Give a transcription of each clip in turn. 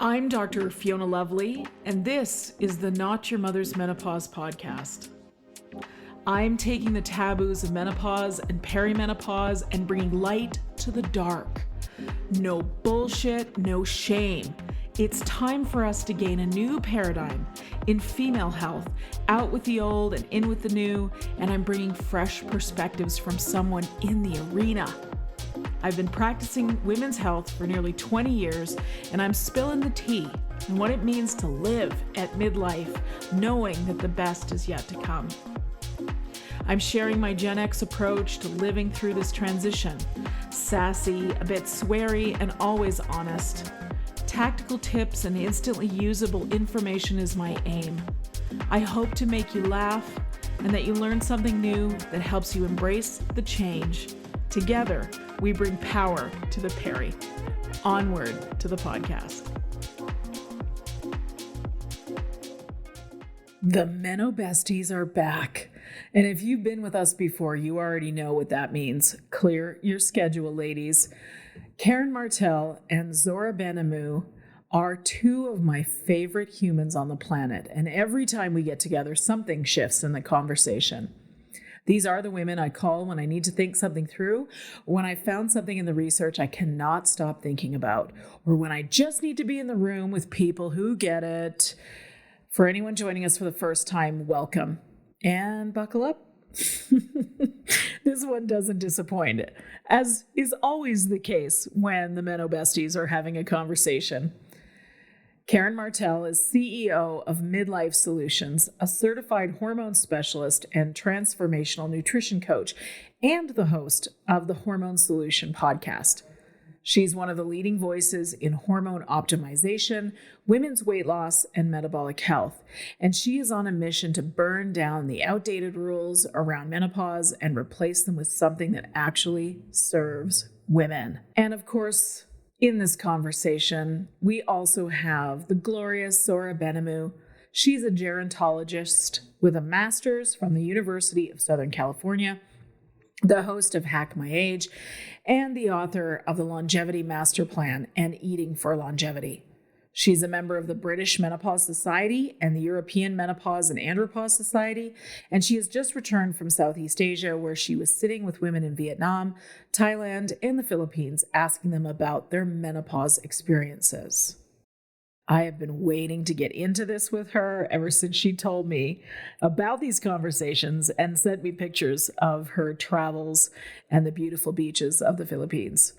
I'm Dr. Fiona Lovely, and this is the Not Your Mother's Menopause podcast. I'm taking the taboos of menopause and perimenopause and bringing light to the dark. No bullshit, no shame. It's time for us to gain a new paradigm in female health, out with the old and in with the new, and I'm bringing fresh perspectives from someone in the arena. I've been practicing women's health for nearly 20 years, and I'm spilling the tea on what it means to live at midlife, knowing that the best is yet to come. I'm sharing my Gen X approach to living through this transition. Sassy, a bit sweary, and always honest. Tactical tips and instantly usable information is my aim. I hope to make you laugh and that you learn something new that helps you embrace the change. Together, we bring power to the peri. Onward to the podcast. The Meno Besties are back. And if you've been with us before, you already know what that means. Clear your schedule, ladies. Karen Martel and Zora Benhamou are two of my favorite humans on the planet. And every time we get together, something shifts in the conversation. These are the women I call when I need to think something through, when I found something in the research I cannot stop thinking about, or when I just need to be in the room with people who get it. For anyone joining us for the first time, welcome. And buckle up. This one doesn't disappoint, as is always the case when the Meno Besties are having a conversation. Karen Martel is CEO of Midlife Solutions, a certified hormone specialist and transformational nutrition coach, and the host of the Hormone Solution podcast. She's one of the leading voices in hormone optimization, women's weight loss, and metabolic health. And she is on a mission to burn down the outdated rules around menopause and replace them with something that actually serves women. And of course, in this conversation, we also have the glorious Zora Benhamou. She's a gerontologist with a master's from the University of Southern California, the host of Hack My Age, and the author of the Longevity Master Plan and Eating for Longevity. She's a member of the British Menopause Society and the European Menopause and Andropause Society, and she has just returned from Southeast Asia, where she was sitting with women in Vietnam, Thailand, and the Philippines, asking them about their menopause experiences. I have been waiting to get into this with her ever since she told me about these conversations and sent me pictures of her travels and the beautiful beaches of the Philippines.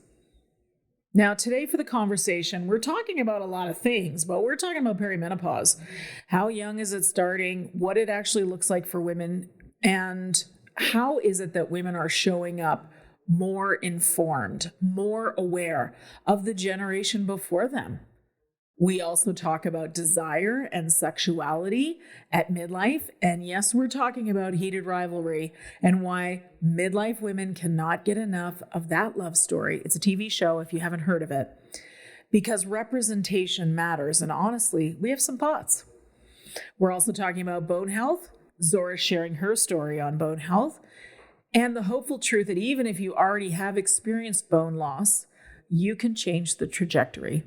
Now, today for the conversation, we're talking about a lot of things, but we're talking about perimenopause. How young is it starting? What it actually looks like for women? And how is it that women are showing up more informed, more aware of the generation before them? We also talk about desire and sexuality at midlife. And yes, we're talking about Heated Rivalry and why midlife women cannot get enough of that love story. It's a TV show if you haven't heard of it, because representation matters. And honestly, we have some thoughts. We're also talking about bone health. Zora's sharing her story on bone health and the hopeful truth that even if you already have experienced bone loss, you can change the trajectory.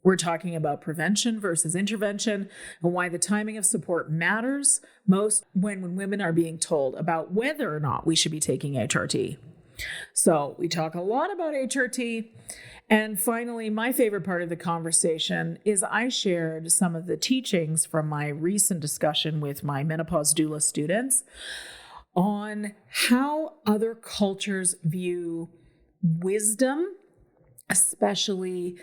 We're talking about prevention versus intervention and why the timing of support matters most when women are being told about whether or not we should be taking HRT. So we talk a lot about HRT. And finally, my favorite part of the conversation is I shared some of the teachings from my recent discussion with my menopause doula students on how other cultures view wisdom, especially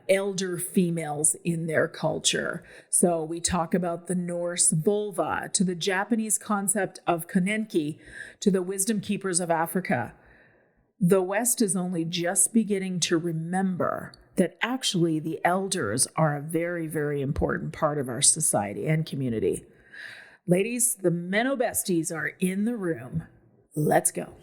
elder females in their culture. So we talk about the Norse vulva, to the Japanese concept of konenki, to the wisdom keepers of Africa. The West is only just beginning to remember that actually the elders are a very, very important part of our society and community. Ladies, the Meno Besties are in the room. Let's go.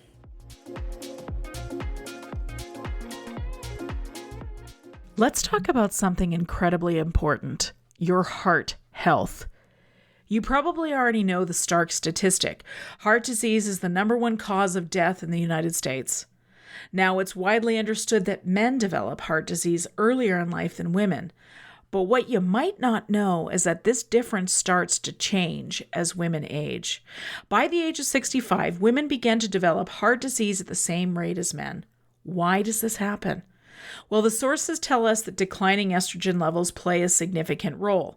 Let's talk about something incredibly important, your heart health. You probably already know the stark statistic. Heart disease is the #1 cause of death in the United States. Now, it's widely understood that men develop heart disease earlier in life than women, But what you might not know is that this difference starts to change as women age. By the age of 65, women begin to develop heart disease at the same rate as men. Why does this happen? Well, the sources tell us that declining estrogen levels play a significant role.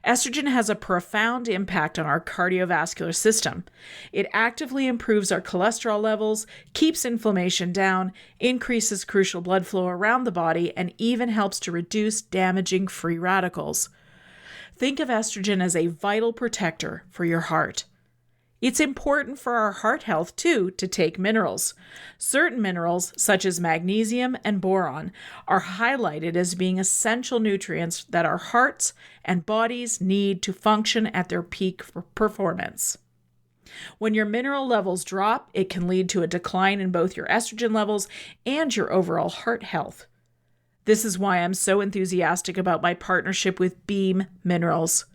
Estrogen has a profound impact on our cardiovascular system. It actively improves our cholesterol levels, keeps inflammation down, increases crucial blood flow around the body, and even helps to reduce damaging free radicals. Think of estrogen as a vital protector for your heart. It's important for our heart health, too, to take minerals. Certain minerals, such as magnesium and boron, are highlighted as being essential nutrients that our hearts and bodies need to function at their peak performance. When your mineral levels drop, it can lead to a decline in both your estrogen levels and your overall heart health. This is why I'm so enthusiastic about my partnership with Beam Minerals.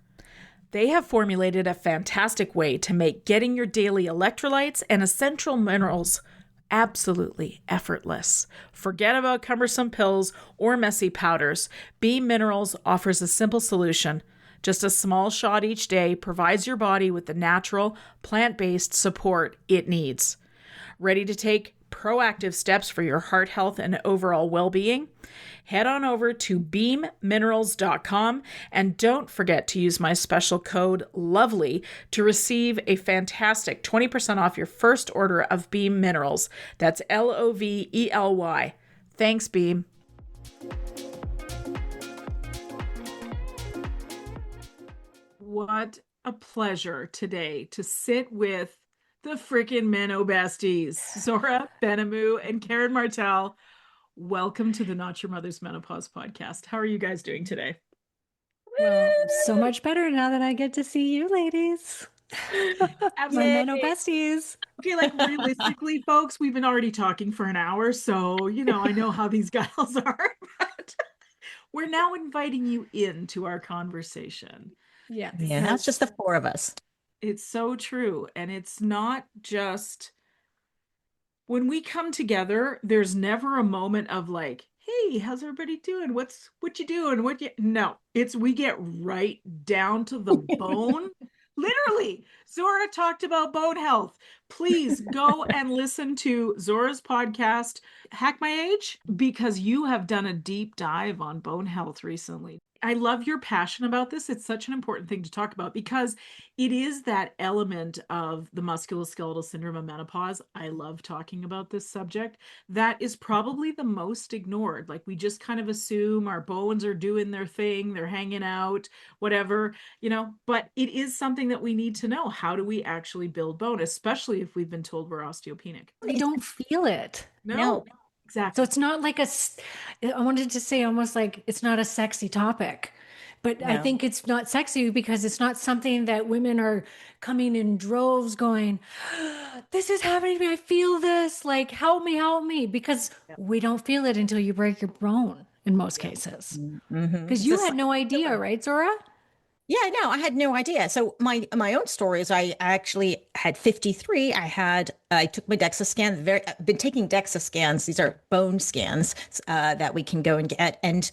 They have formulated a fantastic way to make getting your daily electrolytes and essential minerals absolutely effortless. Forget about cumbersome pills or messy powders. Beam Minerals offers a simple solution. Just a small shot each day provides your body with the natural, plant-based support it needs. Ready to take proactive steps for your heart health and overall well-being? Head on over to beamminerals.com and don't forget to use my special code LOVELY to receive a fantastic 20% off your first order of Beam Minerals. That's LOVELY. Thanks, Beam. What a pleasure today to sit with the freaking Meno Besties, Zora Benhamou and Karen Martel. Welcome to the Not Your Mother's Menopause podcast. How are you guys doing today? Well, so much better now that I get to see you ladies. My Meno Besties. Okay, like realistically, folks, we've been already talking for an hour, so, I know how these gals are, but we're now inviting you into our conversation. Yeah, now it's just the four of us. It's so true. And it's not just when we come together, there's never a moment of like, hey, how's everybody doing? What you doing? No, we get right down to the bone. Literally, Zora talked about bone health. Please go and listen to Zora's podcast, Hack My Age, because you have done a deep dive on bone health recently. I love your passion about this. It's such an important thing to talk about because it is that element of the musculoskeletal syndrome of menopause. I love talking about this subject. That is probably the most ignored. Like we just kind of assume our bones are doing their thing, they're hanging out, whatever, but it is something that we need to know. How do we actually build bone, especially if we've been told we're osteopenic? We don't feel it. No. Exactly. So it's not like I wanted to say almost like it's not a sexy topic, but no. I think it's not sexy because it's not something that women are coming in droves going, this is happening to me. I feel this, like, help me, because we don't feel it until you break your bone in most cases. Because you had no idea, right, Zora? Yeah, no, I had no idea. So my own story is I actually had 53. I took my DEXA scan. I've been taking DEXA scans. These are bone scans that we can go and get. And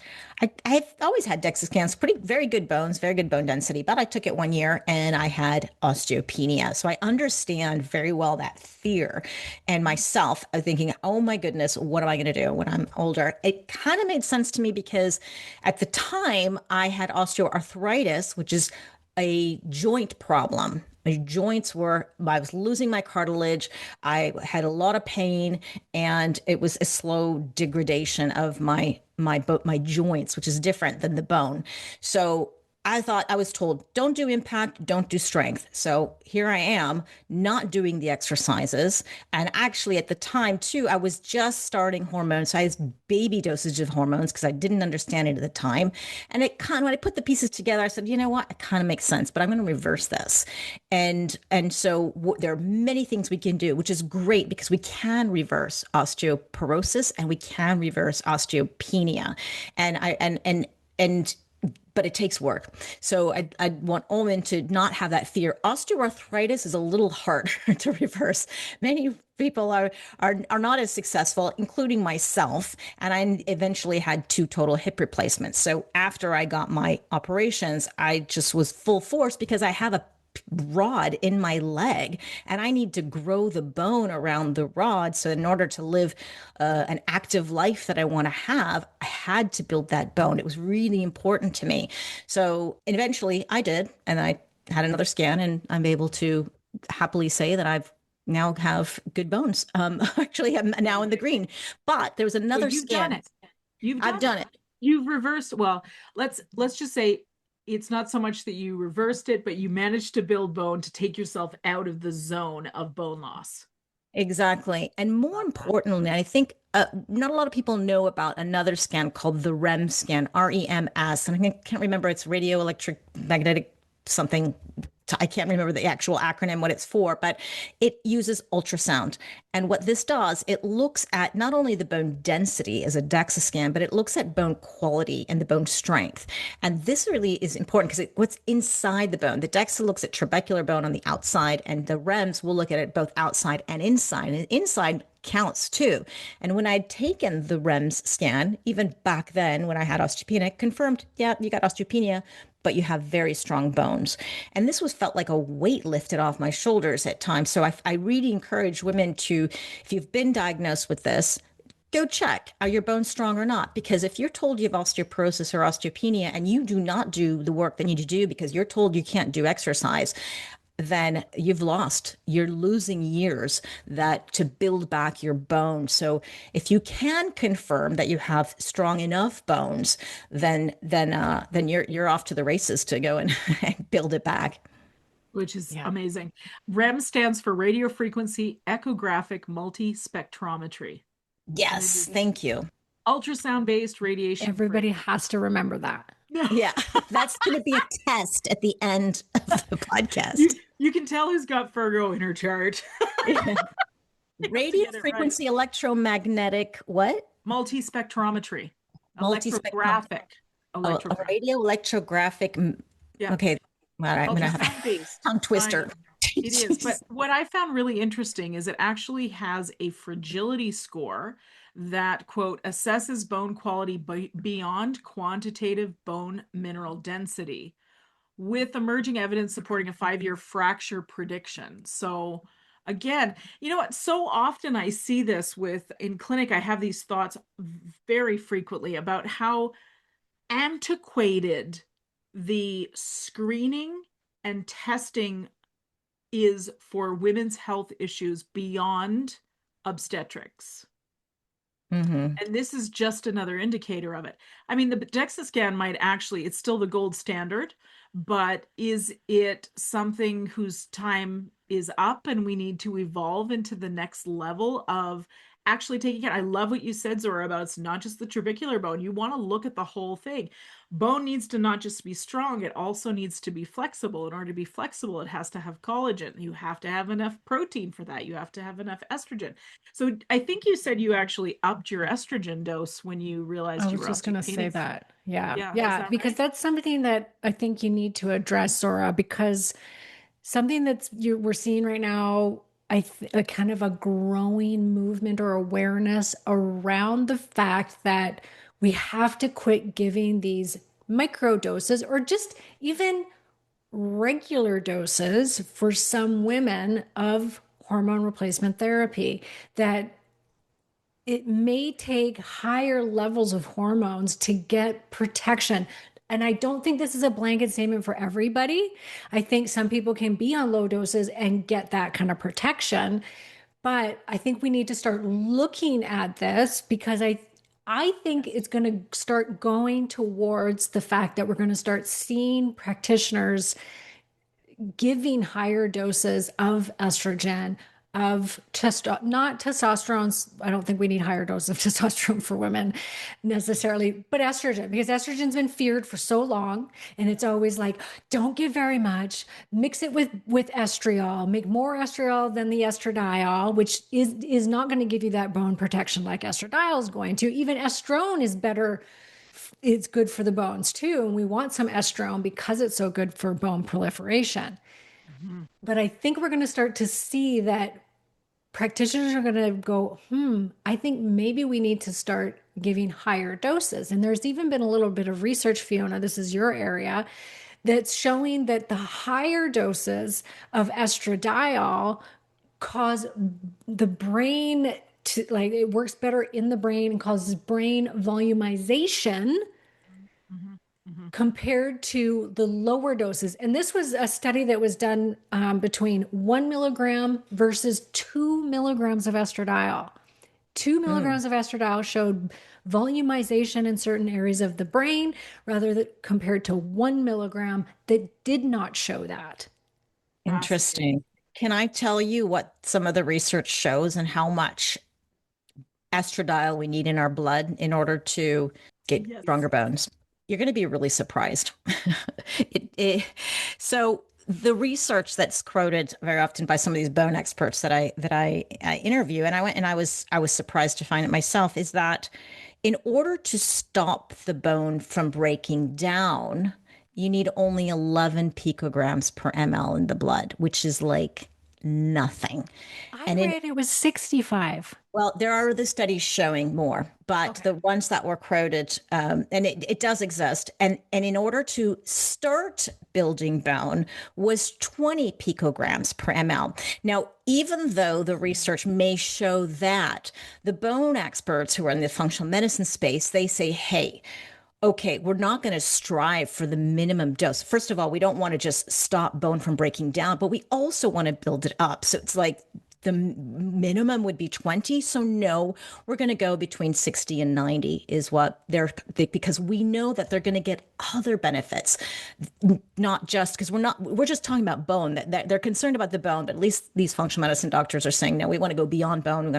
I've always had DEXA scans, very good bones, very good bone density. But I took it 1 year and I had osteopenia. So I understand very well that fear. And myself, I'm thinking, oh my goodness, what am I going to do when I'm older? It kind of made sense to me because at the time I had osteoarthritis, which is a joint problem. My joints I was losing my cartilage. I had a lot of pain and it was a slow degradation of my joints, which is different than the bone. So I was told, don't do impact, don't do strength. So here I am not doing the exercises. And actually at the time too, I was just starting hormones. So I had baby dosage of hormones because I didn't understand it at the time. And when I put the pieces together, I said, you know what, it kind of makes sense, but I'm going to reverse this. And so there are many things we can do, which is great because we can reverse osteoporosis and we can reverse osteopenia. And but it takes work. So I want all women to not have that fear. Osteoarthritis is a little harder to reverse. Many people are not as successful, including myself. And I eventually had 2 total hip replacements. So after I got my operations, I just was full force because I have a rod in my leg and I need to grow the bone around the rod. So in order to live an active life that I want to have, I had to build that bone. It was really important to me. So eventually I did, and I had another scan, and I'm able to happily say that I've now have good bones. Actually, I'm now in the green. But there was another you've scan. done it. I've done it. You've reversed. Well, let's just say it's not so much that you reversed it, but you managed to build bone to take yourself out of the zone of bone loss. Exactly. And more importantly, I think not a lot of people know about another scan called the REM scan, REMS. And I can't remember, it's radio electric magnetic something. I can't remember the actual acronym, what it's for, but it uses ultrasound. And what this does, it looks at not only the bone density as a DEXA scan, but it looks at bone quality and the bone strength. And this really is important because what's inside the bone. The DEXA looks at trabecular bone on the outside, and the REMS will look at it both outside and inside. And inside counts too. And when I'd taken the REMS scan, even back then when I had osteopenia, it confirmed, yeah, you got osteopenia, but you have very strong bones. And this was felt like a weight lifted off my shoulders at times. So I really encourage women to, if you've been diagnosed with this, go check, are your bones strong or not? Because if you're told you have osteoporosis or osteopenia and you do not do the work that you need to do because you're told you can't do exercise, then you've lost. You're losing years that to build back your bone. So if you can confirm that you have strong enough bones, then you're off to the races to go and build it back. Which is amazing. REM stands for radio frequency echographic multispectrometry. Yes, thank you. Ultrasound-based radiation. Everybody has to remember that. Yeah, that's going to be a test at the end of the podcast. You can tell who's got Virgo in her chart. Radio frequency electromagnetic what? Multispectrometry. Electrographic. Radio electrographic. Yeah. Okay. All right. I'm going to have a tongue twister. It is. But what I found really interesting is it actually has a fragility score that, quote, assesses bone quality beyond quantitative bone mineral density, with emerging evidence supporting a 5-year fracture prediction. So again, you know what? So often I see this in clinic, I have these thoughts very frequently about how antiquated the screening and testing is for women's health issues beyond obstetrics. Mm-hmm. And this is just another indicator of it. I mean, the DEXA scan might actually, it's still the gold standard, but is it something whose time is up and we need to evolve into the next level of actually taking care? I love what you said, Zora, about it's not just the trabecular bone. You want to look at the whole thing. Bone needs to not just be strong, it also needs to be flexible. In order to be flexible, it has to have collagen. You have to have enough protein for that. You have to have enough estrogen. So I think you said you actually upped your estrogen dose when you realized you were I was just going to say that. Yeah. Because that's something that I think you need to address, Zora, because something we're seeing right now, a kind of a growing movement or awareness around the fact that we have to quit giving these micro doses or just even regular doses for some women of hormone replacement therapy, that it may take higher levels of hormones to get protection. And I don't think this is a blanket statement for everybody. I think some people can be on low doses and get that kind of protection. But I think we need to start looking at this because I think it's going to start going towards the fact that we're going to start seeing practitioners giving higher doses of estrogen, of not testosterone. I don't think we need higher doses of testosterone for women necessarily, but estrogen, because estrogen's been feared for so long. And it's always like, don't give very much, mix it with estriol, make more estriol than the estradiol, which is not going to give you that bone protection like estradiol is going to. Even estrone is better it's good for the bones too. And we want some estrone because it's so good for bone proliferation. Mm-hmm. But I think we're going to start to see that practitioners are going to go, I think maybe we need to start giving higher doses. And there's even been a little bit of research, Fiona, this is your area, that's showing that the higher doses of estradiol cause the brain to, like, it works better in the brain and causes brain volumization Mm-hmm. Mm-hmm. compared to the lower doses. And this was a study that was done between 1 milligram versus 2 milligrams of estradiol. 2 milligrams of estradiol showed volumization in certain areas of the brain, rather than compared to 1 milligram that did not show that. Interesting. Can I tell you what some of the research shows and how much estradiol we need in our blood in order to get stronger bones? You're going to be really surprised. So the research that's quoted very often by some of these bone experts that I interview, and I was surprised to find it myself, is that in order to stop the bone from breaking down, you need only 11 picograms per ml in the blood, which is like nothing. I read it was 65. Well, there are other studies showing more, but the ones that were quoted, and it does exist, and in order to start building bone was 20 picograms per ml. Now, even though the research may show that, the bone experts who are in the functional medicine space, they say, hey, okay, we're not going to strive for the minimum dose. First of all, we don't want to just stop bone from breaking down, but we also want to build it up. So it's like the minimum would be 20. So no, we're going to go between 60 and 90 is what because we know that they're going to get other benefits, not just because we're just talking about bone. That they're concerned about the bone, but at least these functional medicine doctors are saying, no, we want to go beyond bone.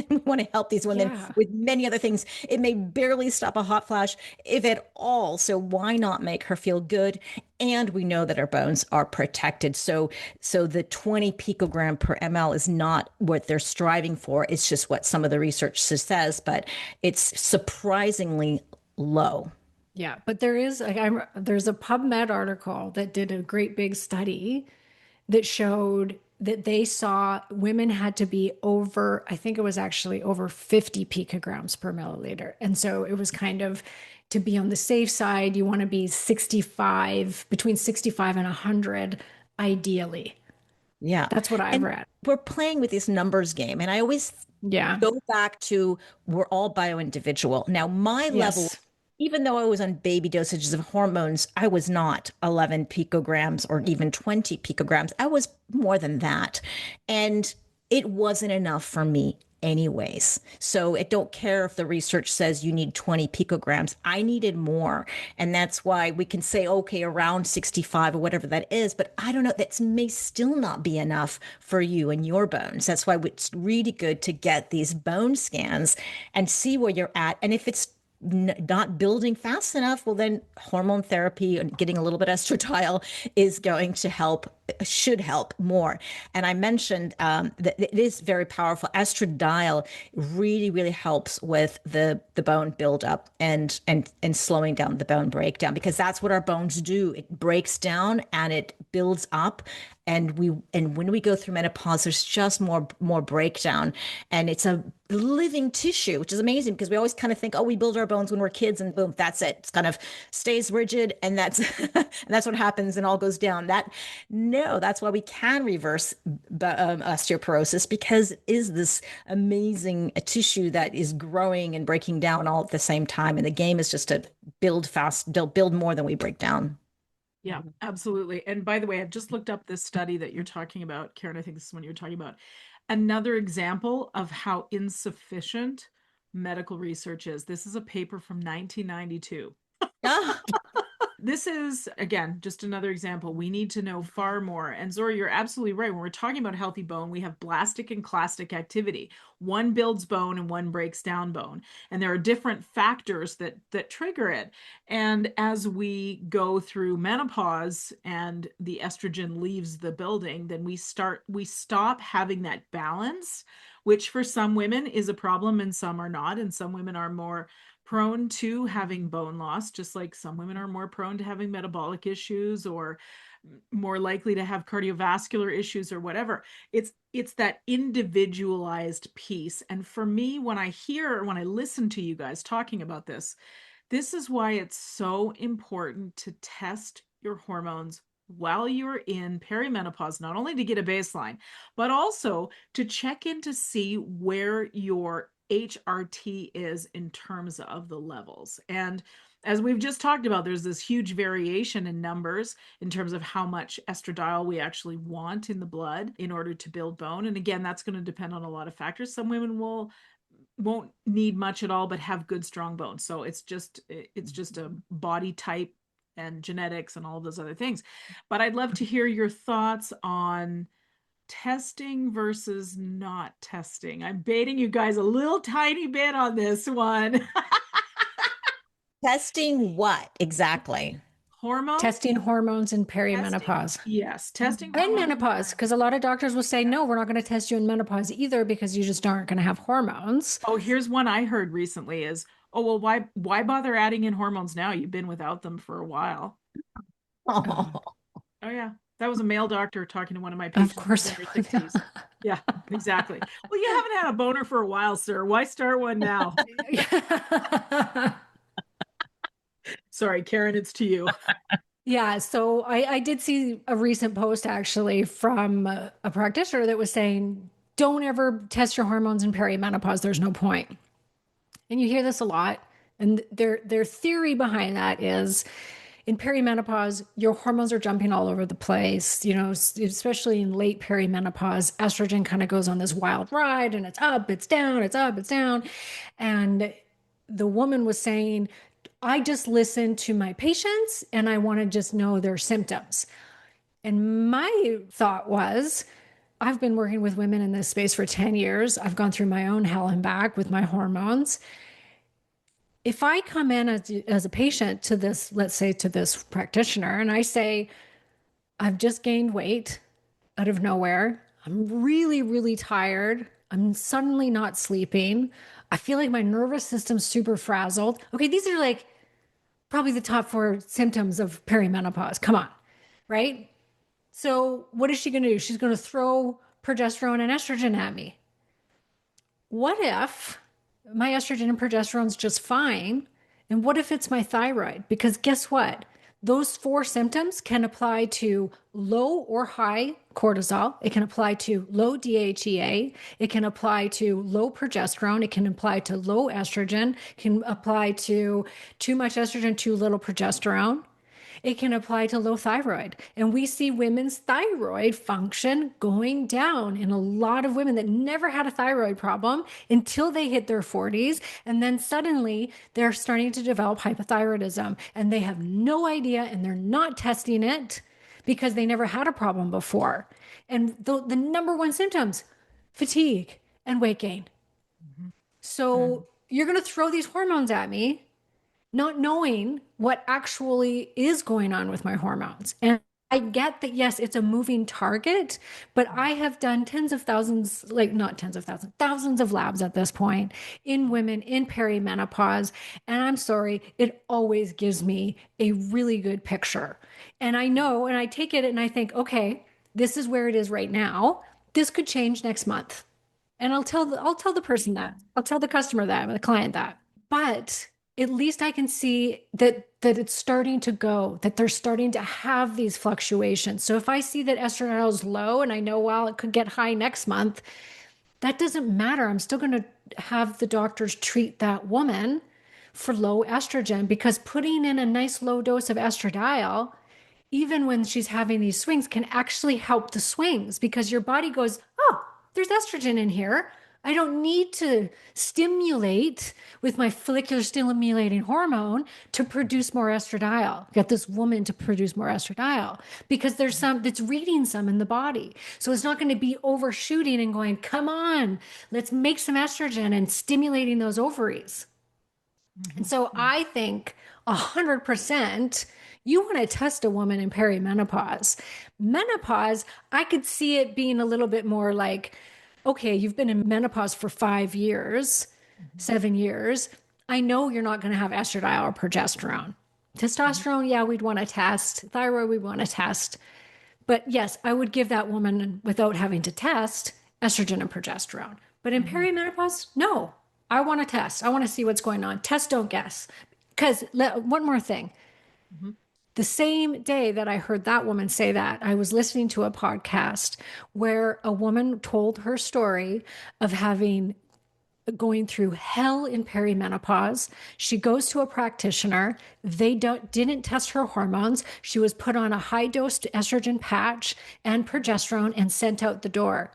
We want to help these women with many other things. It may barely stop a hot flash, if at all. So why not make her feel good? And we know that our bones are protected. So the 20 picogram per ml is not what they're striving for. It's just what some of the research says, but it's surprisingly low. Yeah, but there's a PubMed article that did a great big study that showed that they saw women had to be over, I think it was actually over 50 picograms per milliliter. And so it was kind of, to be on the safe side, you want to be 65, between 65 and 100, ideally. Yeah. That's what I've read. We're playing with this numbers game. And I always go back to, we're all bio-individual. Now, my level, even though I was on baby dosages of hormones, I was not 11 picograms or even 20 picograms. I was more than that. And it wasn't enough for me anyways. So I don't care if the research says you need 20 picograms. I needed more. And that's why we can say, okay, around 65 or whatever that is. But I don't know, that may still not be enough for you and your bones. That's why it's really good to get these bone scans and see where you're at. And if it's not building fast enough, well, then hormone therapy and getting a little bit estradiol is going to help, should help more. And I mentioned that it is very powerful. Estradiol really, really helps with the bone buildup and slowing down the bone breakdown, because that's what our bones do. It breaks down and it builds up. And when we go through menopause, there's just more breakdown, and it's a living tissue, which is amazing, because we always kind of think, oh, we build our bones when we're kids, and boom, that's it. It's kind of stays rigid, and that's and that's what happens, and all goes down. That's why we can reverse osteoporosis, because it is this amazing tissue that is growing and breaking down all at the same time. And the game is just to build fast, build more than we break down. Yeah, absolutely. And by the way, I've just looked up this study that you're talking about, Karen. I think this is what you're talking about. Another example of how insufficient medical research is. This is a paper from 1992. This is, again, just another example. We need to know far more. And Zora, you're absolutely right. When we're talking about healthy bone, we have blastic and clastic activity. One builds bone and one breaks down bone. And there are different factors that trigger it. And as we go through menopause and the estrogen leaves the building, then we stop having that balance, which for some women is a problem and some are not. And some women are more prone to having bone loss, just like some women are more prone to having metabolic issues or more likely to have cardiovascular issues or whatever. It's that individualized piece. And for me, when I listen to you guys talking about this is why it's so important to test your hormones while you're in perimenopause, not only to get a baseline, but also to check in to see where your HRT is in terms of the levels. And as we've just talked about, there's this huge variation in numbers in terms of how much estradiol we actually want in the blood in order to build bone. And again, that's going to depend on a lot of factors. Some women won't need much at all, but have good, strong bones. So it's just a body type and genetics and all of those other things. But I'd love to hear your thoughts on testing versus not testing. I'm baiting you guys a little tiny bit on this one. Testing what exactly? Hormones? Testing hormones in perimenopause. Yes, testing And hormones. menopause, because a lot of doctors will say, no, we're not going to test you in menopause either because you just aren't going to have hormones. Oh, here's one I heard recently is, oh, well, why bother adding in hormones now? You've been without them for a while. Oh. Oh, yeah. That was a male doctor talking to one of my patients. Of course. In their 60s. Yeah, exactly. Well, you haven't had a boner for a while, sir. Why start one now? Sorry, Karen, it's to you. Yeah, so I did see a recent post actually from a practitioner that was saying, don't ever test your hormones in perimenopause. There's no point. And you hear this a lot. And their theory behind that is in perimenopause, your hormones are jumping all over the place, especially in late perimenopause. Estrogen kind of goes on this wild ride and it's up, it's down, it's up, it's down. And the woman was saying, I just listen to my patients and I want to just know their symptoms. And my thought was, I've been working with women in this space for 10 years. I've gone through my own hell and back with my hormones. If I come in as a patient to this, let's say to this practitioner, and I say, I've just gained weight out of nowhere. I'm really, really tired. I'm suddenly not sleeping. I feel like my nervous system's super frazzled. Okay, these are like probably the top 4 symptoms of perimenopause. Come on, right? So what is she going to do? She's going to throw progesterone and estrogen at me. What if my estrogen and progesterone's just fine? And what if it's my thyroid? Because guess what? Those 4 symptoms can apply to low or high cortisol. It can apply to low DHEA. It can apply to low progesterone. It can apply to low estrogen. It can apply to too much estrogen, too little progesterone. It can apply to low thyroid. And we see women's thyroid function going down in a lot of women that never had a thyroid problem until they hit their 40s. And then suddenly they're starting to develop hypothyroidism and they have no idea and they're not testing it because they never had a problem before. And the number one symptoms, fatigue and weight gain. Mm-hmm. So you're going to throw these hormones at me, not knowing what actually is going on with my hormones. And I get that, yes, it's a moving target, but I have done tens of thousands, like not tens of thousands, thousands of labs at this point in women in perimenopause. And I'm sorry, it always gives me a really good picture. And I know, and I take it and I think, okay, this is where it is right now. This could change next month. And I'll tell the person that, I'll tell the customer that, the client that, but at least I can see that it's starting to go, that they're starting to have these fluctuations. So if I see that estradiol is low and I know, well, it could get high next month, that doesn't matter. I'm still going to have the doctors treat that woman for low estrogen, because putting in a nice low dose of estradiol, even when she's having these swings, can actually help the swings, because your body goes, oh, there's estrogen in here. I don't need to stimulate with my follicular stimulating hormone to produce more estradiol, get this woman to produce more estradiol, because there's some that's reading some in the body. So it's not going to be overshooting and going, come on, let's make some estrogen and stimulating those ovaries. Mm-hmm. And so I think 100%, you want to test a woman in perimenopause. Menopause, I could see it being a little bit more like, okay, you've been in menopause for 5 years, 7 years. I know you're not going to have estradiol or progesterone. Testosterone, yeah, we'd want to test. Thyroid, we'd want to test. But yes, I would give that woman, without having to test, estrogen and progesterone. But in perimenopause, no. I want to test. I want to see what's going on. Test, don't guess. Because one more thing. The same day that I heard that woman say that, I was listening to a podcast where a woman told her story of having going through hell in perimenopause. She goes to a practitioner. They didn't test her hormones. She was put on a high dose estrogen patch and progesterone and sent out the door.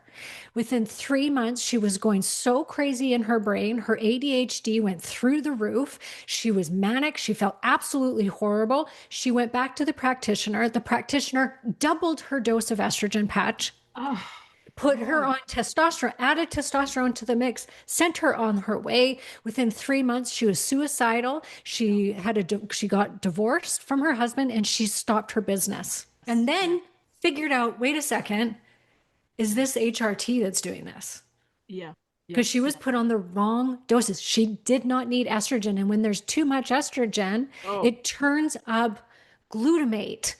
Within 3 months, she was going so crazy in her brain. Her ADHD went through the roof. She was manic. She felt absolutely horrible. She went back to the practitioner. The practitioner doubled her dose of estrogen patch. Put her on testosterone, added testosterone to the mix, sent her on her way. Within 3 months, she was suicidal. She got divorced from her husband, and she stopped her business. And then figured out, wait a second, is this HRT that's doing this? Yeah. Because she was put on the wrong doses. She did not need estrogen. And when there's too much estrogen, it turns up glutamate.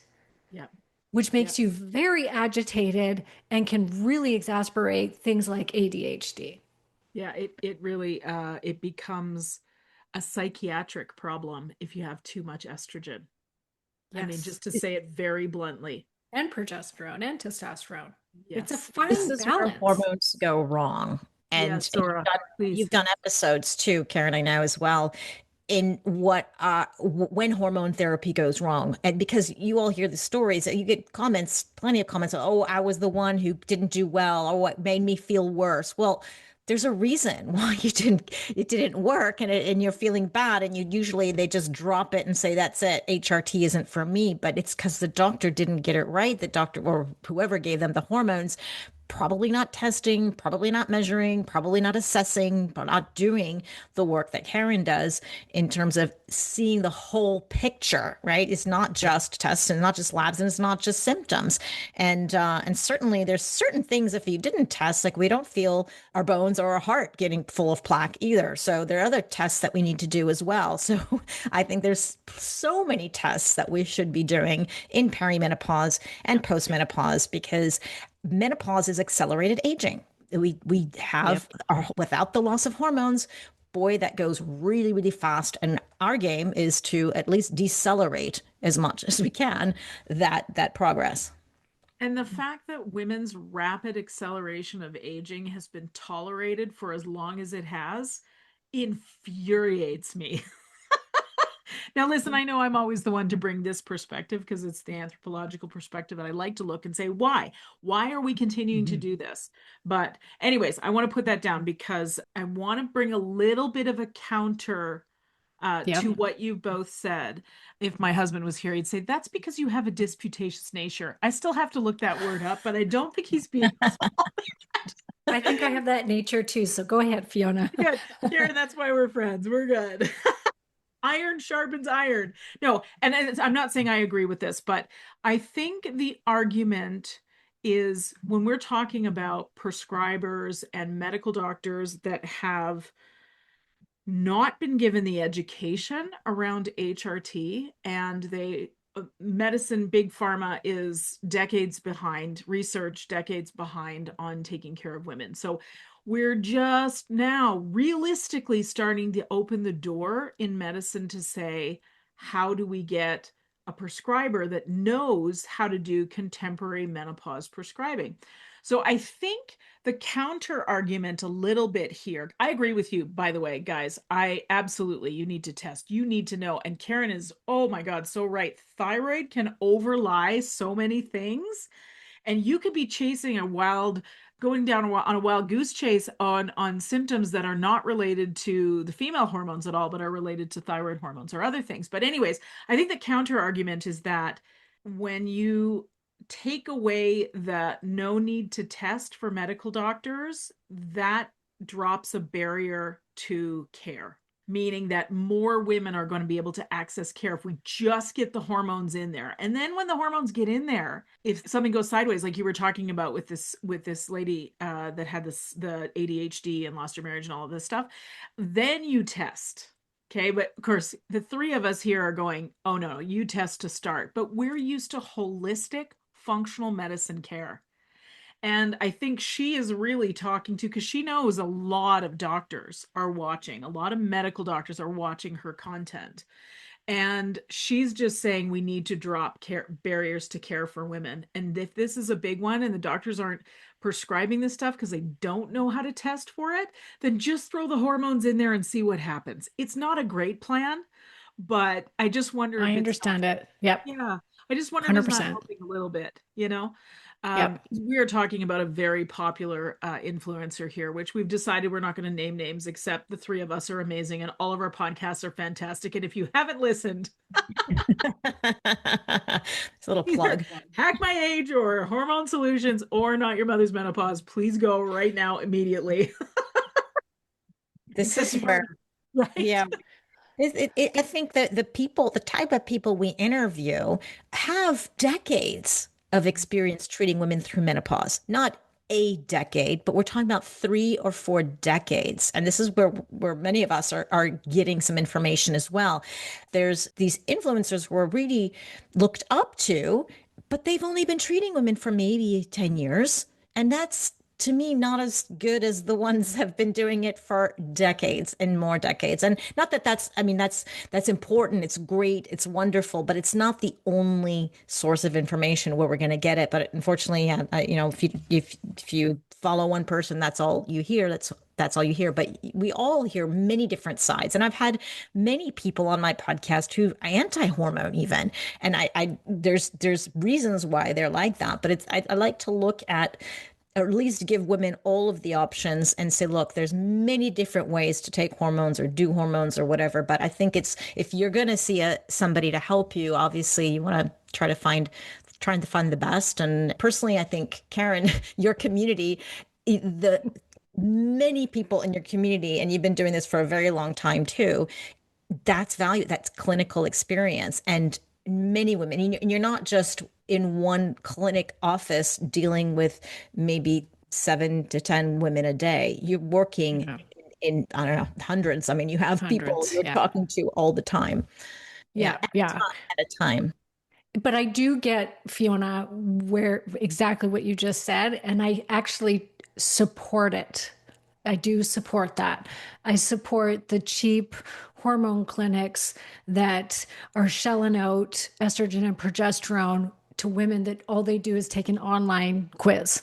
Yeah. Which makes you very agitated and can really exacerbate things like ADHD. Yeah, it really it becomes a psychiatric problem if you have too much estrogen. Yes. I mean, just to say it very bluntly. And progesterone and testosterone. Yes. It's a fine This is where balance. hormones go wrong. And Yes, Zora, you've done episodes too, Karen, I know as well, in what when hormone therapy goes wrong. And because you all hear the stories, you get comments, plenty of comments, oh, I was the one who didn't do well, or what made me feel worse. Well, there's a reason why it didn't work, and you're feeling bad, and they just drop it and say, that's it, HRT isn't for me. But it's because the doctor didn't get it right. The doctor or whoever gave them the hormones, probably not testing, probably not measuring, probably not assessing, but not doing the work that Karen does in terms of seeing the whole picture, right? It's not just tests and not just labs, and it's not just symptoms. And certainly there's certain things, if you didn't test, like we don't feel our bones or our heart getting full of plaque either. So there are other tests that we need to do as well. So I think there's so many tests that we should be doing in perimenopause and postmenopause, because menopause is accelerated aging. We have without the loss of hormones, boy, that goes really, really fast. And our game is to at least decelerate as much as we can that progress. And the fact that women's rapid acceleration of aging has been tolerated for as long as it has infuriates me. Now, listen, I know I'm always the one to bring this perspective because it's the anthropological perspective that I like to look and say, why? Why are we continuing to do this? But anyways, I want to put that down because I want to bring a little bit of a counter to what you both said. If my husband was here, he'd say, that's because you have a disputatious nature. I still have to look that word up, but I don't think he's being... I think I have that nature too. So go ahead, Fiona. Good. Karen, that's why we're friends. We're good. Iron sharpens iron. No, and I'm not saying I agree with this, but I think the argument is when we're talking about prescribers and medical doctors that have not been given the education around HRT, and medicine, big pharma is decades behind, research decades behind on taking care of women. So we're just now realistically starting to open the door in medicine to say, how do we get a prescriber that knows how to do contemporary menopause prescribing? So I think the counter argument a little bit here, I agree with you, by the way, guys, you need to test, you need to know. And Karen is, oh my God, so right. Thyroid can overlie so many things, and you could be chasing going down on a wild goose chase on symptoms that are not related to the female hormones at all, but are related to thyroid hormones or other things. But anyways, I think the counter argument is that when you take away the no need to test for medical doctors, that drops a barrier to care, meaning that more women are going to be able to access care if we just get the hormones in there. And then when the hormones get in there, if something goes sideways, like you were talking about with this lady that had the ADHD and lost her marriage and all of this stuff, then you test. Okay, but of course, the three of us here are going, oh no, you test to start. But we're used to holistic functional medicine care. And I think she is really talking to, because she knows a lot of doctors are watching, a lot of medical doctors are watching her content. And she's just saying we need to drop barriers to care for women. And if this is a big one and the doctors aren't prescribing this stuff because they don't know how to test for it, then just throw the hormones in there and see what happens. It's not a great plan, but I just wonder I if it's understand it. Yep. yeah, I just wonder if it's not 100%. helping a little bit, Yep. We are talking about a very popular influencer here, which we've decided we're not going to name names, except the three of us are amazing and all of our podcasts are fantastic. And if you haven't listened, It's a little plug. Hack My Age or Hormone Solutions or Not Your Mother's Menopause, please go right now, immediately. This is where, Right? yeah. I think that the type of people we interview have decades of experience treating women through menopause. Not a decade, but we're talking about 3 or 4 decades. And this is where many of us are getting some information as well. There's these influencers who are really looked up to, but they've only been treating women for maybe 10 years. And that's to me not as good as the ones that have been doing it for decades and more decades. And not that that's important, it's great, it's wonderful, but it's not the only source of information where we're going to get it. But unfortunately, if you follow one person, that's all you hear. That's all you hear. But we all hear many different sides. And I've had many people on my podcast who are anti-hormone even. And there's reasons why they're like that. But I like to look at, or at least give women all of the options and say, look, there's many different ways to take hormones or do hormones or whatever. But I think if you're going to see somebody to help you, obviously you want to trying to find the best. And personally, I think, Karen, your community, the many people in your community, and you've been doing this for a very long time too, that's value, that's clinical experience. And many women, and you're not just in one clinic office dealing with maybe 7 to 10 women a day. You're working in, I don't know, hundreds. I mean, you have people you're talking to all the time. Yeah. At a time. But I do get, Fiona, where exactly what you just said, and I actually support it. I do support that. I support the cheap hormone clinics that are shelling out estrogen and progesterone to women that all they do is take an online quiz.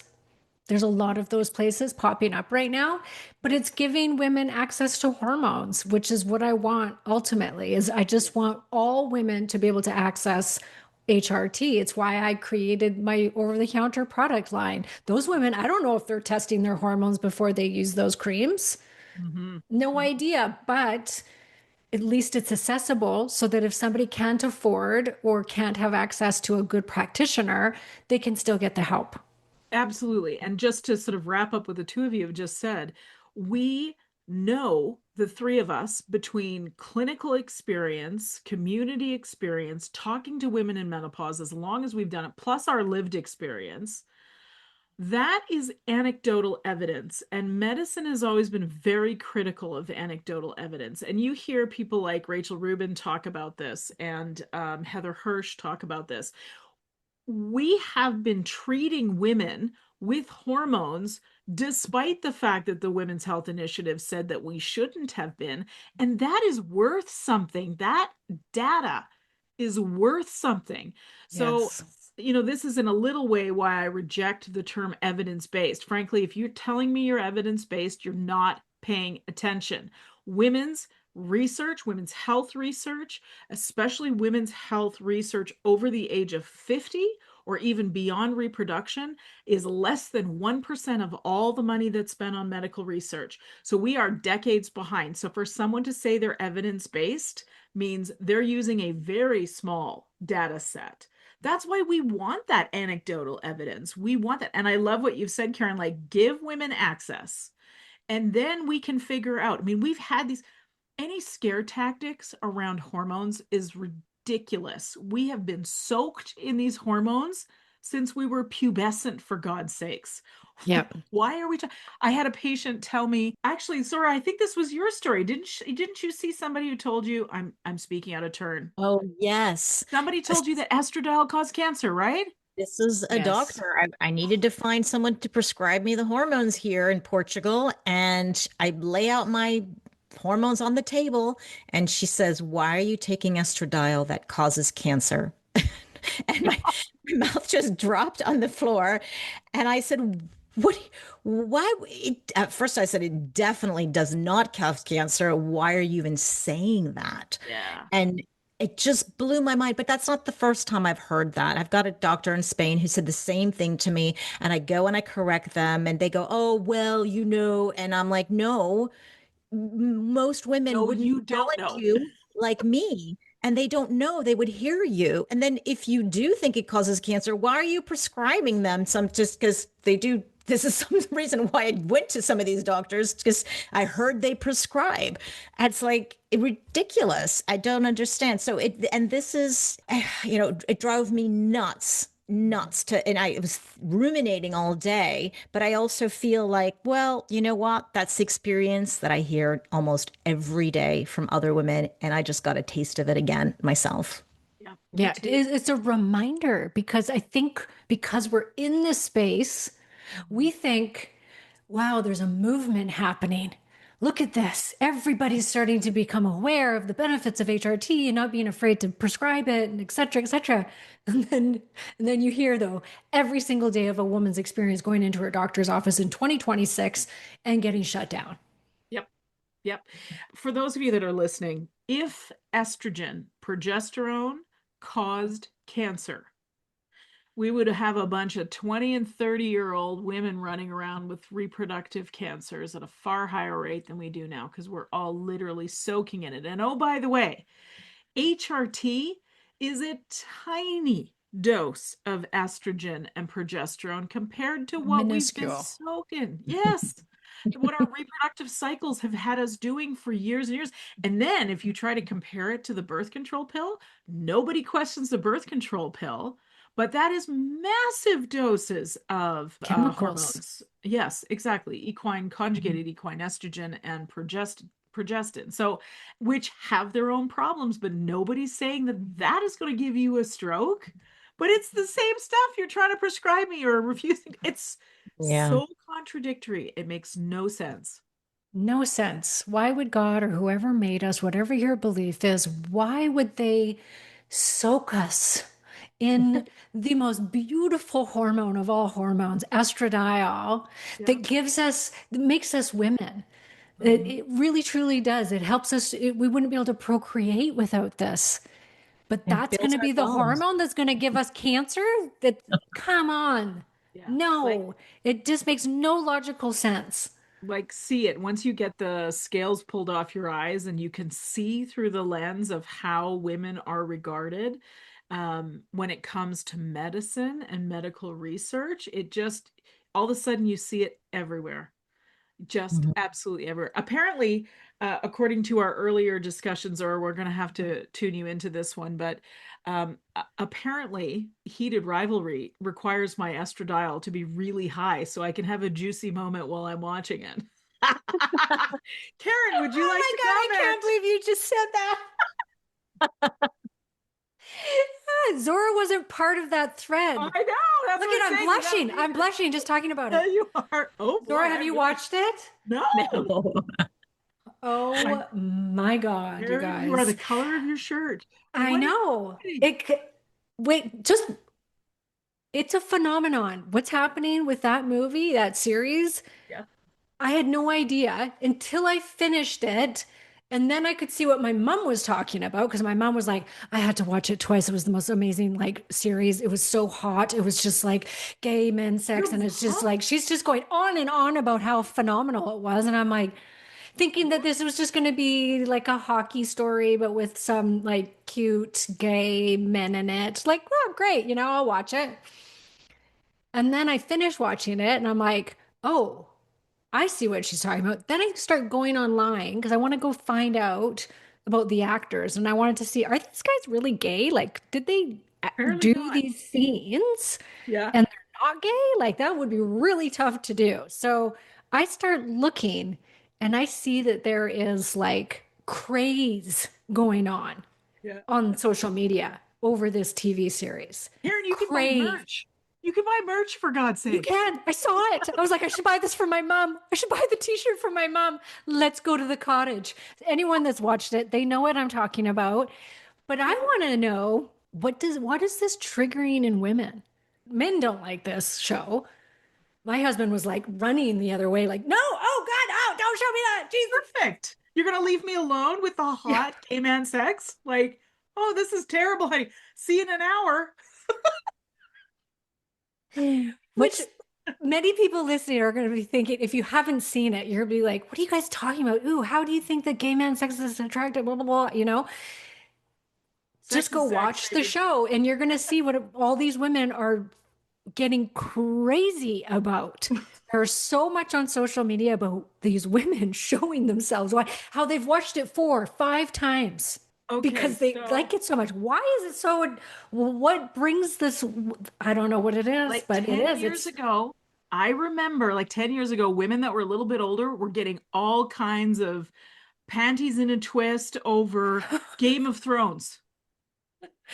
There's a lot of those places popping up right now, but it's giving women access to hormones, which is what I want ultimately. Is I just want all women to be able to access HRT. It's why I created my over-the-counter product line. Those women, I don't know if they're testing their hormones before they use those creams. Mm-hmm. No idea, but at least it's accessible so that if somebody can't afford or can't have access to a good practitioner, they can still get the help. Absolutely. And just to sort of wrap up what the two of you have just said, we know, the three of us, between clinical experience, community experience, talking to women in menopause, as long as we've done it, plus our lived experience, that is anecdotal evidence. And medicine has always been very critical of anecdotal evidence. And you hear people like Rachel Rubin talk about this, and Heather Hirsch talk about this. We have been treating women with hormones despite the fact that the Women's Health Initiative said that we shouldn't have been. And that is worth something. That data is worth something. So, Yes. this is in a little way why I reject the term evidence-based. Frankly, if you're telling me you're evidence-based, you're not paying attention. Women's research, women's health research, especially women's health research over the age of 50 or even beyond reproduction, is less than 1% of all the money that's spent on medical research. So we are decades behind. So for someone to say they're evidence-based means they're using a very small data set. That's why we want that anecdotal evidence. We want that. And I love what you've said, Karen, like give women access. And then we can figure out. I mean, we've had any scare tactics around hormones is ridiculous. We have been soaked in these hormones since we were pubescent, for God's sakes. Yep. Why are we I had a patient tell me, actually, Zora, I think this was your story. Didn't you see somebody who told you, I'm speaking out of turn. Oh, yes. Somebody told you that estradiol caused cancer, right? This is a Yes. doctor. I needed to find someone to prescribe me the hormones here in Portugal. And I lay out my hormones on the table. And she says, "Why are you taking estradiol that causes cancer?" And my mouth just dropped on the floor. And I said, "What? Why?" At first, I said, "It definitely does not cause cancer. Why are you even saying that?" Yeah. And it just blew my mind. But that's not the first time I've heard that. I've got a doctor in Spain who said the same thing to me. And I go and I correct them, and they go, "Oh, well, you know." And I'm like, "No, most women No, wouldn't you tell don't it know. to you like me." And they don't know, they would hear you. And then if you do think it causes cancer, why are you prescribing them some just because they do? This is some reason why I went to some of these doctors because I heard they prescribe. It's like ridiculous. I don't understand. So and this is, it drove me nuts to, and I was ruminating all day, but I also feel like, well, you know what? That's the experience that I hear almost every day from other women. And I just got a taste of it again myself. Yeah, me Yeah, too. it's a reminder because I think because we're in this space, we think, wow, there's a movement happening. Look at this. Everybody's starting to become aware of the benefits of HRT and not being afraid to prescribe it and et cetera, et cetera. And then you hear though, every single day of a woman's experience going into her doctor's office in 2026 and getting shut down. Yep. Yep. For those of you that are listening, if estrogen, progesterone caused cancer, we would have a bunch of 20 and 30-year-old women running around with reproductive cancers at a far higher rate than we do now because we're all literally soaking in it. And oh, by the way, HRT is a tiny dose of estrogen and progesterone compared to what we've been Minuscule. soaking. Yes. What our reproductive cycles have had us doing for years and years. And then if you try to compare it to the birth control pill, nobody questions the birth control pill, but that is massive doses of Chemicals. hormones. Yes, exactly. Equine, conjugated equine estrogen and progestin. So, which have their own problems, but nobody's saying that that is going to give you a stroke. But it's the same stuff you're trying to prescribe me or refusing. It's Yeah. so contradictory. It makes no sense. No sense. Why would God or whoever made us, whatever your belief is, why would they soak us in the most beautiful hormone of all hormones, estradiol, Yeah. that gives us, that makes us women? Mhm. It really truly does. It helps us. We wouldn't be able to procreate without this. But It that's going builds to our be the bones. hormone that's going to give us cancer? That, come on. Yeah. No, it just makes no logical sense. Like see it once you get the scales pulled off your eyes and you can see through the lens of how women are regarded when it comes to medicine and medical research. It just all of a sudden you see it everywhere, just Mhm. absolutely everywhere. Apparently, according to our earlier discussions, or we're going to have to tune you into this one, but apparently, Heated Rivalry requires my estradiol to be really high so I can have a juicy moment while I'm watching it. Karen, would you Oh like my to God, I comment? can't believe you just said that. Zora wasn't part of that thread. I know, that's Look what at, I'm I'm saying. You gotta blushing. be I'm here. blushing just talking about Yeah, it. you are. Oh boy, Zora, have I'm you really watched it? no. No. I, Oh my God, you Karen, you are the guys. color of your shirt. I What is know. happening? Wait, just, it's a phenomenon. What's happening with that movie, that series? Yeah. I had no idea until I finished it. And then I could see what my mom was talking about because my mom was like, I had to watch it twice. It was the most amazing like series. It was so hot. It was just like gay men sex. And You it's just what? like, she's just going on and on about how phenomenal it was. And I'm like, thinking that this was just going to be like a hockey story, but with some like cute gay men in it. Like, oh, great. I'll watch it. And then I finish watching it and I'm like, oh, I see what she's talking about. Then I start going online because I want to go find out about the actors and I wanted to see, are these guys really gay? Like, did they Apparently do not. these scenes Yeah. and they're not gay, like that would be really tough to do. So I start looking and I see that there is like craze going Yeah. on social media over this TV series. Karen, you can buy Crave. merch. You can buy merch for God's You sakes. can. I saw it. I was like, I should buy this for my mom. I should buy the t-shirt for my mom. Let's go to the cottage. Anyone that's watched it, they know what I'm talking about. But I want to know what is this triggering in women? Men don't like this show. My husband was like running the other way, like, no, oh God, oh, don't show me that. Jesus. Perfect. You're gonna leave me alone with the hot gay man sex? Like, oh, this is terrible, honey. See you in an hour. Which many people listening are going to be thinking, if you haven't seen it, you're going to be like, what are you guys talking about? Ooh, how do you think that gay man sex is attractive? Blah, blah, blah. You know, just go watch the show and you're going to see what all these women are getting crazy about. There's so much on social media about these women showing themselves, how they've watched it 4-5 times. Okay, because they like it so much. Why is it so? What brings this? I don't know what it is, like but 10 it is. years ago, I remember like 10 years ago, women that were a little bit older were getting all kinds of panties in a twist over Game of Thrones.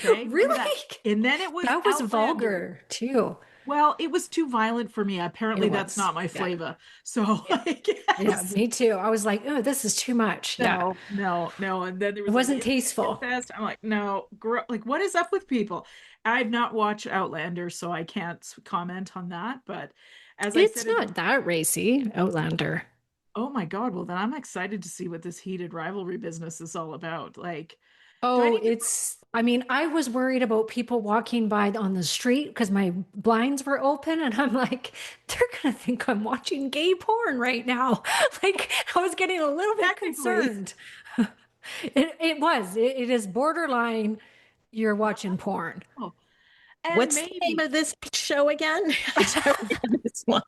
Okay, Really? And then it was that was Outlander. vulgar too. Well, it was too violent for me. Apparently, that's not my flavor. So, I guess. Yeah, me too. I was like, oh, this is too much. No. And then there was it wasn't tasteful. Fest. I'm like, no, like, what is up with people? I've not watched Outlander, so I can't comment on that. But as I said, it's not that racy, Outlander. Oh my God. Well, then I'm excited to see what this heated rivalry business is all about. Like, oh, I mean, I was worried about people walking by on the street because my blinds were open, and I'm like, they're gonna think I'm watching gay porn right now. Like, I was getting a little bit concerned. It is borderline. You're watching porn. Oh. What's the name of this show again? This one.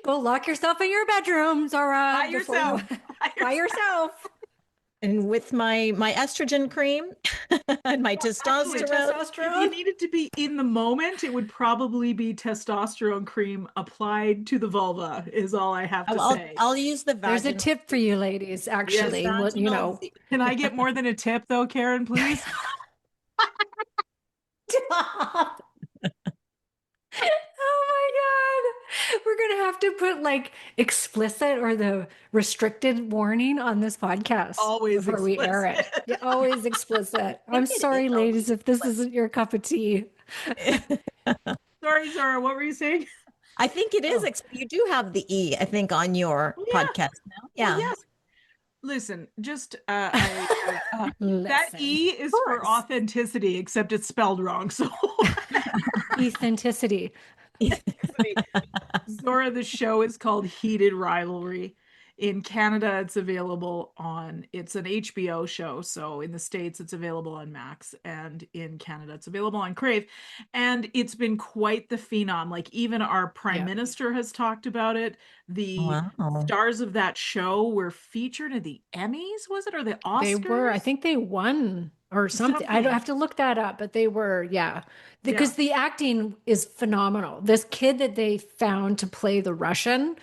Go lock yourself in your bedroom, Zora. By yourself. By yourself. And with my estrogen cream and my testosterone. If you needed to be in the moment, it would probably be testosterone cream applied to the vulva, is all I have to say. I'll use the vaginal. There's a tip for you ladies, actually. Yes, you know. Can I get more than a tip though, Karen, please? Oh my God. We're going to have to put like explicit or the restricted warning on this podcast. Always before explicit. We air it. Yeah, always explicit. I'm sorry, ladies, if this isn't your cup of tea. Sorry, Zora, what were you saying? I think it is. You do have the E, I think, on your podcast now. Yeah. Well, yes. Listen, just that E is for authenticity, except it's spelled wrong. So authenticity. Zora, the show is called Heated Rivalry. In Canada, it's an HBO show. So in the States, it's available on Max, and in Canada, it's available on Crave. And it's been quite the phenom. Like even our Prime Minister has talked about it. The stars of that show were featured at the Emmys, was it? Or the Oscars? They were, I think they won or something. I don't have to look that up, but they were, because the acting is phenomenal. This kid that they found to play the Russian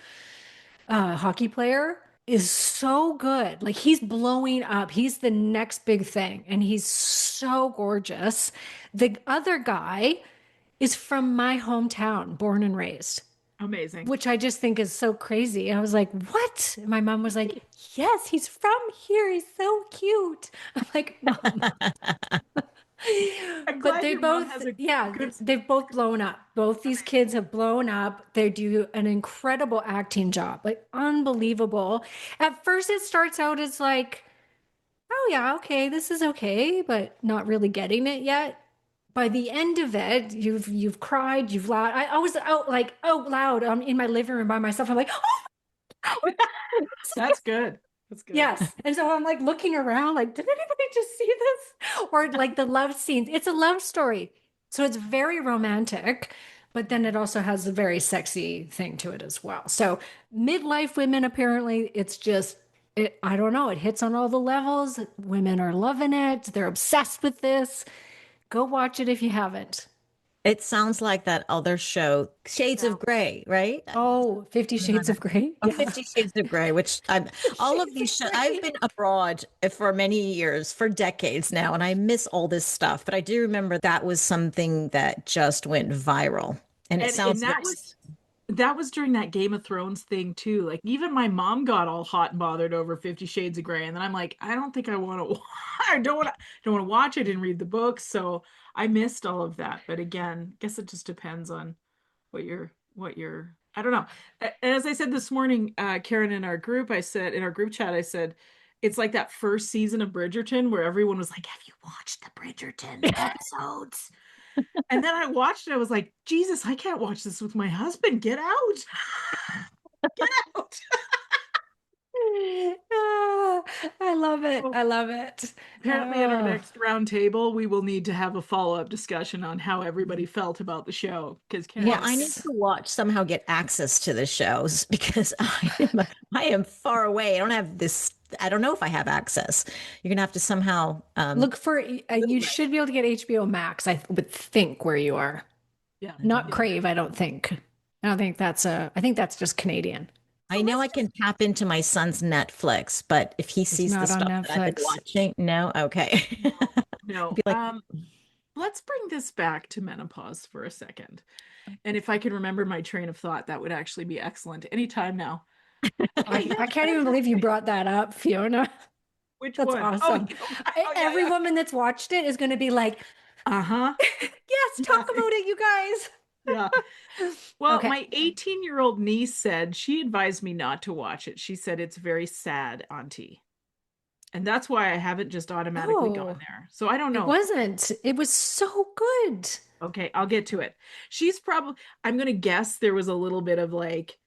hockey player is so good. Like he's blowing up. He's the next big thing. And he's so gorgeous. The other guy is from my hometown, born and raised. Amazing. Which I just think is so crazy. I was like, what? And my mom was like, yes, he's from here. He's so cute. I'm like, Mom. But they both, they've both blown up. Both these kids have blown up. They do an incredible acting job, like unbelievable. At first, it starts out as like, oh yeah, okay, this is okay, but not really getting it yet. By the end of it, you've cried, you've laughed. I was out loud in my living room by myself. I'm like, oh, that's good. That's good. Yes. And so I'm like looking around, like, did anybody just see this? Or like the love scenes. It's a love story. So it's very romantic, but then it also has a very sexy thing to it as well. So midlife women, apparently, it's just, I don't know, it hits on all the levels. Women are loving it. They're obsessed with this. Go watch it if you haven't. It sounds like that other show, Shades of Grey, right? Oh, 50 Shades of Grey. Oh, Yeah. 50 Shades of Grey, which all of these shows, I've been abroad for many years, for decades now, and I miss all this stuff. But I do remember that was something that just went viral. And it And sounds very, that was during that Game of Thrones thing too. Like even my mom got all hot and bothered over 50 Shades of Grey. And then I'm like, I don't think I want to I don't want to watch it and read the books. So I missed all of that. But again, I guess it just depends on what you're I don't know. As I said this morning, Karen, in our group chat, I said it's like that first season of Bridgerton where everyone was like, have you watched the Bridgerton episodes? And then I watched it. I was like, Jesus, I can't watch this with my husband. Get out. Get out. Ah, I love it. I love it. Apparently, at our Oh. next round table, we will need to have a follow-up discussion on how everybody felt about the show. Because yeah, I need Yes. to watch, somehow get access to the shows because I am far away. I don't have this, I don't know if I have access. You're going to have to somehow Look for, you should be able to get HBO Max, I would think, where you are. yeah, Not Crave, I don't think. I think that's just Canadian. I know I can tap into my son's Netflix, but if he sees the not on stuff that I've been Netflix. watching, no, okay. no. Be like, Let's bring this back to menopause for a second. And if I can remember my train of thought, that would actually be excellent. Anytime now. I can't even believe you brought that up, Fiona. Which That's one? awesome. Every Yeah. woman that's watched it is going to be like, Uh-huh. yes, talk about it, you guys. Yeah. Well, Okay. my 18-year-old niece said she advised me not to watch it. She said it's very sad, Auntie. And that's why I haven't just automatically Oh. gone there. So I don't It know. wasn't. It was so good. Okay, I'll get to it. I'm gonna guess there was a little bit of like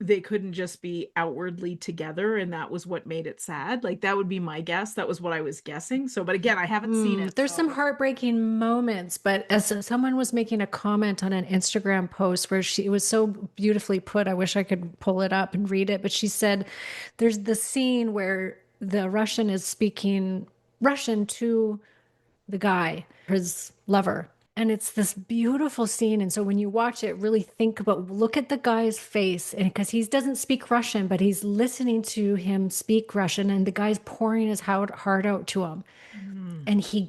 they couldn't just be outwardly together, and that was what made it sad. Like that would be my guess. That was what I was guessing. So, but again, I haven't seen it. There's so- some heartbreaking moments, but as someone was making a comment on an Instagram post where it was so beautifully put, I wish I could pull it up and read it, but she said there's the scene where the Russian is speaking Russian to the guy, his lover. And it's this beautiful scene. And so when you watch it, really look at the guy's face. And because he doesn't speak Russian, but he's listening to him speak Russian, and the guy's pouring his heart out to him. And you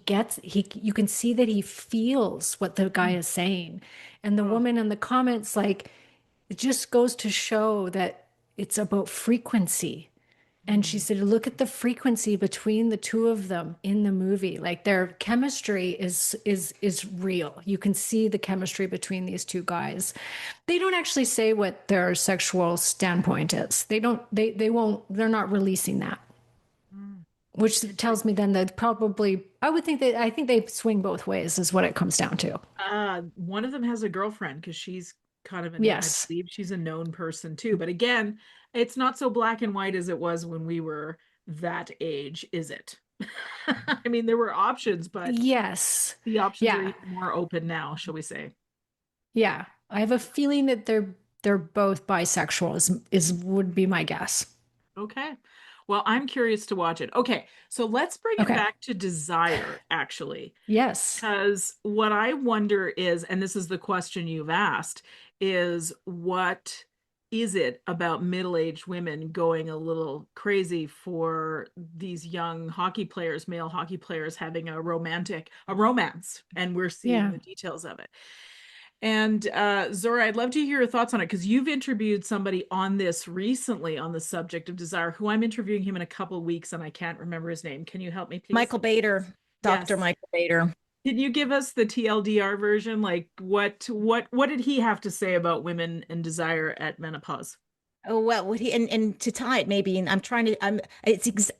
can see that he feels what the guy is saying. And the woman in the comments, like, it just goes to show that it's about frequency. And she said, look at the frequency between the two of them in the movie. Like their chemistry is real. You can see the chemistry between these two guys. They don't actually say what their sexual standpoint is. They're not releasing that. Which tells me then that probably, I think they swing both ways is what it comes down to. One of them has a girlfriend because she's kind of Yes. I believe she's a known person too. But again, it's not so black and white as it was when we were that age, is it? I mean, there were options, but Yes. the options are Yeah. even more open now, shall we say? Yeah. I have a feeling that they're both bisexual would be my guess. Okay. Well, I'm curious to watch it. Okay, so let's bring it Okay. back to desire, actually. Yes. Because what I wonder is, and this is the question you've asked, is what is it about middle-aged women going a little crazy for these young hockey players, male hockey players, having a romance, and we're seeing the details of it. And Zora, I'd love to hear your thoughts on it because you've interviewed somebody on this recently on the subject of desire, who I'm interviewing him in a couple of weeks, and I can't remember his name. Can you help me, please? Michael Bader, Dr. Yes. Michael Bader. Can you give us the TLDR version? Like what did he have to say about women and desire at menopause? Oh, well, what he and to tie it maybe, and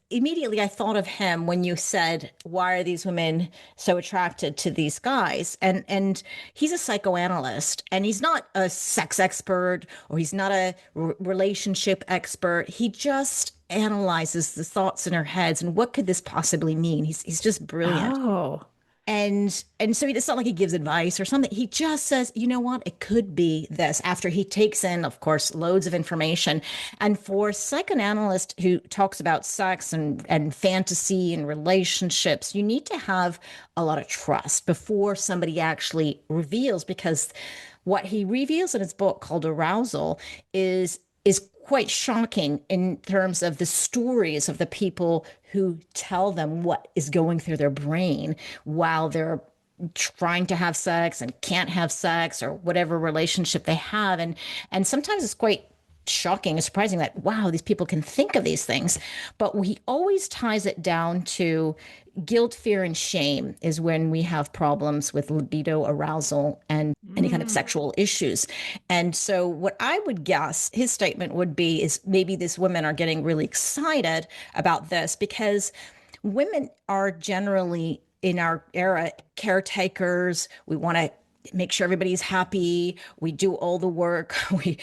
immediately I thought of him when you said, why are these women so attracted to these guys? And he's a psychoanalyst, and he's not a sex expert, or he's not a relationship expert. He just analyzes the thoughts in our heads and what could this possibly mean. He's just brilliant. Oh. And so it's not like he gives advice or something. He just says, you know what, it could be this, after he takes in, of course, loads of information. And for a psychoanalyst who talks about sex and fantasy and relationships, you need to have a lot of trust before somebody actually reveals, because what he reveals in his book called Arousal is quite shocking in terms of the stories of the people who tell them what is going through their brain while they're trying to have sex and can't have sex, or whatever relationship they have. And sometimes it's quite shocking and surprising that, wow, these people can think of these things. But he always ties it down to guilt, fear, and shame is when we have problems with libido, arousal, and any kind of sexual issues. And so what I would guess his statement would be is maybe these women are getting really excited about this because women are generally, in our era, caretakers. We want to make sure everybody's happy. We do all the work. We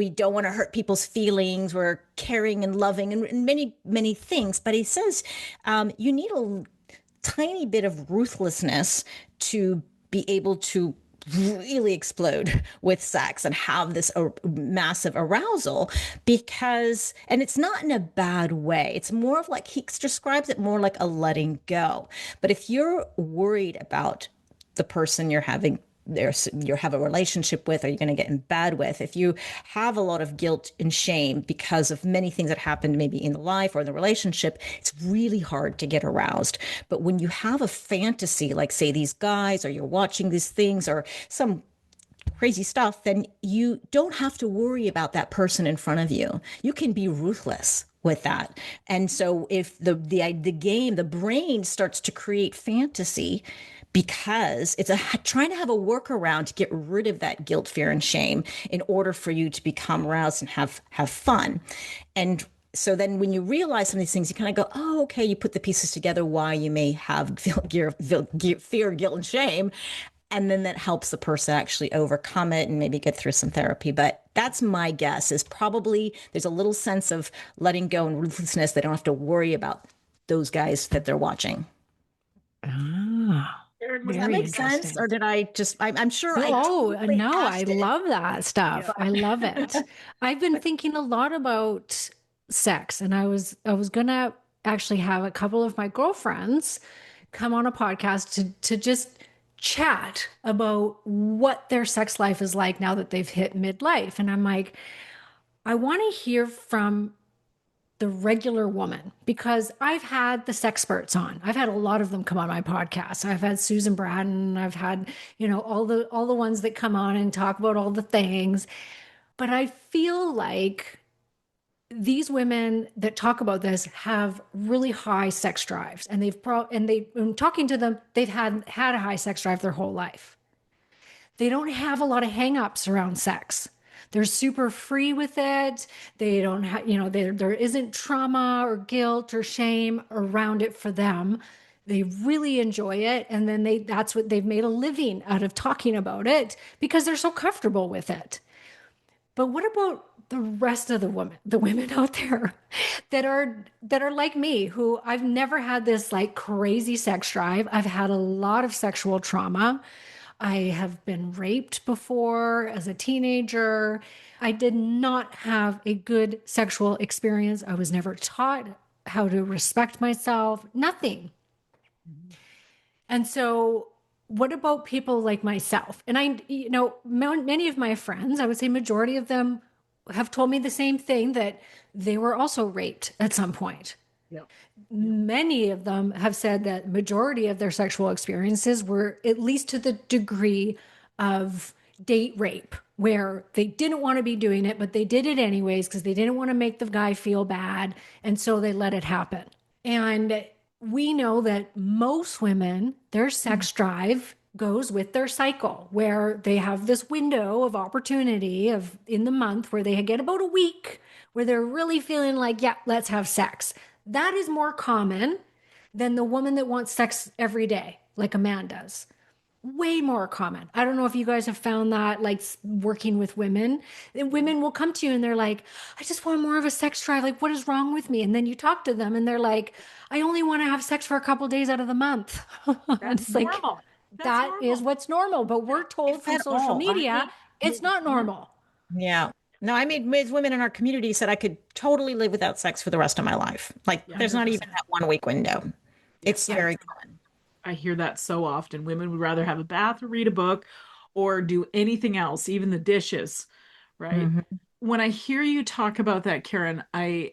don't want to hurt people's feelings. We're caring and loving and many things. But he says you need a tiny bit of ruthlessness to be able to really explode with sex and have this massive arousal, because, and it's not in a bad way. It's more of like, he describes it more like a letting go. But if you're worried about the person you have a relationship with, or you're going to get in bed with, if you have a lot of guilt and shame because of many things that happened maybe in life or in the relationship, it's really hard to get aroused. But when you have a fantasy, like say these guys, or you're watching these things or some crazy stuff, then you don't have to worry about that person in front of you. You can be ruthless with that. And so if the brain starts to create fantasy, because it's trying to have a workaround to get rid of that guilt, fear, and shame in order for you to become aroused and have fun. And so then when you realize some of these things, you kind of go, oh, okay, you put the pieces together why you may have fear, guilt, and shame. And then that helps the person actually overcome it and maybe get through some therapy. But that's my guess, is probably there's a little sense of letting go and ruthlessness. They don't have to worry about those guys that they're watching. Ah. Does that make sense? Or did I just, I'm sure. I love that stuff. Yeah. I love it. I've been thinking a lot about sex, and I was going to actually have a couple of my girlfriends come on a podcast to just chat about what their sex life is like now that they've hit midlife. And I'm like, I want to hear from the regular woman, because I've had the sexperts on. I've had a lot of them come on my podcast. I've had Susan Braddon. I've had, all the ones that come on and talk about all the things. But I feel like these women that talk about this have really high sex drives, and when talking to them, they've had a high sex drive their whole life. They don't have a lot of hangups around sex. They're super free with it. They don't have, there isn't trauma or guilt or shame around it for them. They really enjoy it. And then that's what they've made a living out of, talking about it, because they're so comfortable with it. But what about the rest of the women out there that are like me, who I've never had this like crazy sex drive. I've had a lot of sexual trauma. I have been raped before as a teenager. I did not have a good sexual experience. I was never taught how to respect myself, nothing. Mm-hmm. And so what about people like myself? And many of my friends, I would say majority of them, have told me the same thing, that they were also raped at some point. Yep. Many of them have said that majority of their sexual experiences were at least to the degree of date rape, where they didn't want to be doing it, but they did it anyways because they didn't want to make the guy feel bad. And so they let it happen. And we know that most women, their sex drive goes with their cycle, where they have this window of opportunity in the month where they get about a week where they're really feeling like, yeah, let's have sex. That is more common than the woman that wants sex every day, like a man does. way more common. I don't know if you guys have found that, like working with women. And women will come to you and they're like, I just want more of a sex drive. Like, what is wrong with me? And then you talk to them and they're like, I only want to have sex for a couple days out of the month. And That's it's like, normal. That's that is normal. what's normal. But we're told If from at social all. media, it's not normal. Yeah. No, I mean, women in our community said I could totally live without sex for the rest of my life. Like, Yeah. there's not even 100%. that 1 week window. It's Yeah. very common. I hear that so often. Women would rather have a bath or read a book or do anything else, even the dishes, right? Mhm. When I hear you talk about that, Karen, I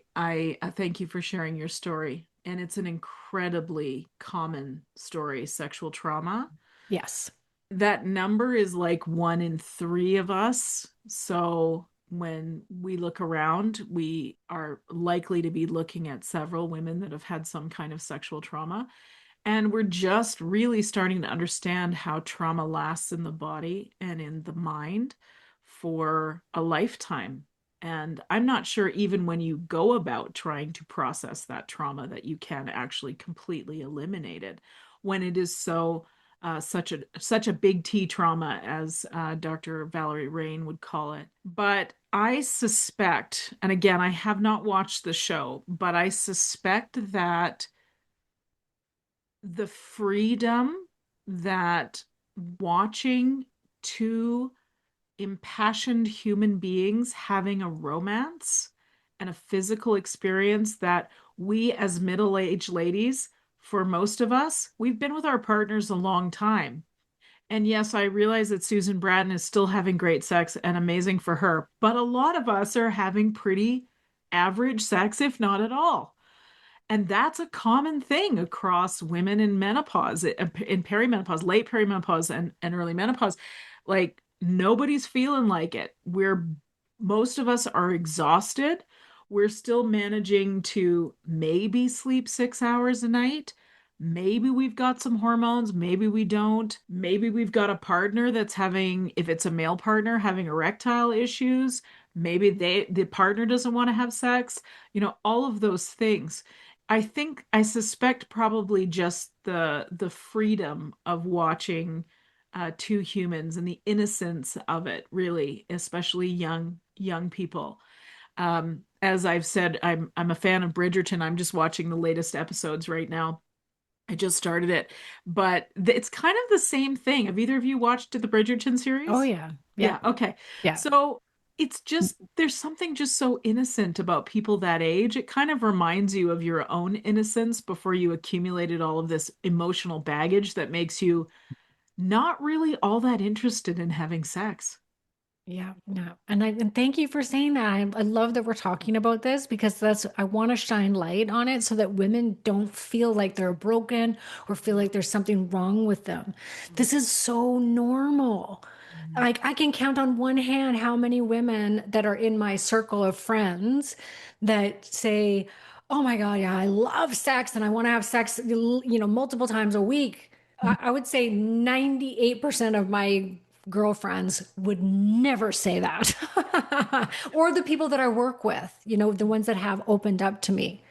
thank you for sharing your story. And it's an incredibly common story, sexual trauma. Yes. That number is like 1 in 3 of us. So when we look around, we are likely to be looking at several women that have had some kind of sexual trauma. And we're just really starting to understand how trauma lasts in the body and in the mind for a lifetime. And I'm not sure, even when you go about trying to process that trauma, that you can actually completely eliminate it when it is such a big T trauma, as Dr. Valerie Rain would call it. But I suspect, and again, I have not watched the show, but I suspect that the freedom that watching two impassioned human beings having a romance and a physical experience, that we as middle-aged ladies, for most of us, we've been with our partners a long time. And yes, I realize that Susan Bratton is still having great sex and amazing for her, but a lot of us are having pretty average sex, if not at all. And that's a common thing across women in menopause, in perimenopause, late perimenopause, and early menopause. Like, nobody's feeling like it. Most of us are exhausted. We're still managing to maybe sleep 6 hours a night. Maybe we've got some hormones. Maybe we don't. Maybe we've got a partner that's having, if it's a male partner, having erectile issues. Maybe the partner doesn't want to have sex. All of those things. I suspect probably just the freedom of watching two humans and the innocence of it, really, especially young people. As I've said, I'm a fan of Bridgerton. I'm just watching the latest episodes right now. I just started it, but it's kind of the same thing. Have either of you watched the Bridgerton Oh, series? yeah. Yeah. Yeah, okay. Yeah. So it's just, there's something just so innocent about people that age. It kind of reminds you of your own innocence before you accumulated all of this emotional baggage that makes you not really all that interested in having sex. Yeah, no. And thank you for saying that. I love that we're talking about this because I want to shine light on it so that women don't feel like they're broken or feel like there's something wrong with them. This is so normal. Like I can count on one hand how many women that are in my circle of friends that say, "Oh my God, yeah, I love sex and I want to have sex, multiple times a week." I would say 98% of my girlfriends would never say that. Or the people that I work with, the ones that have opened up to me.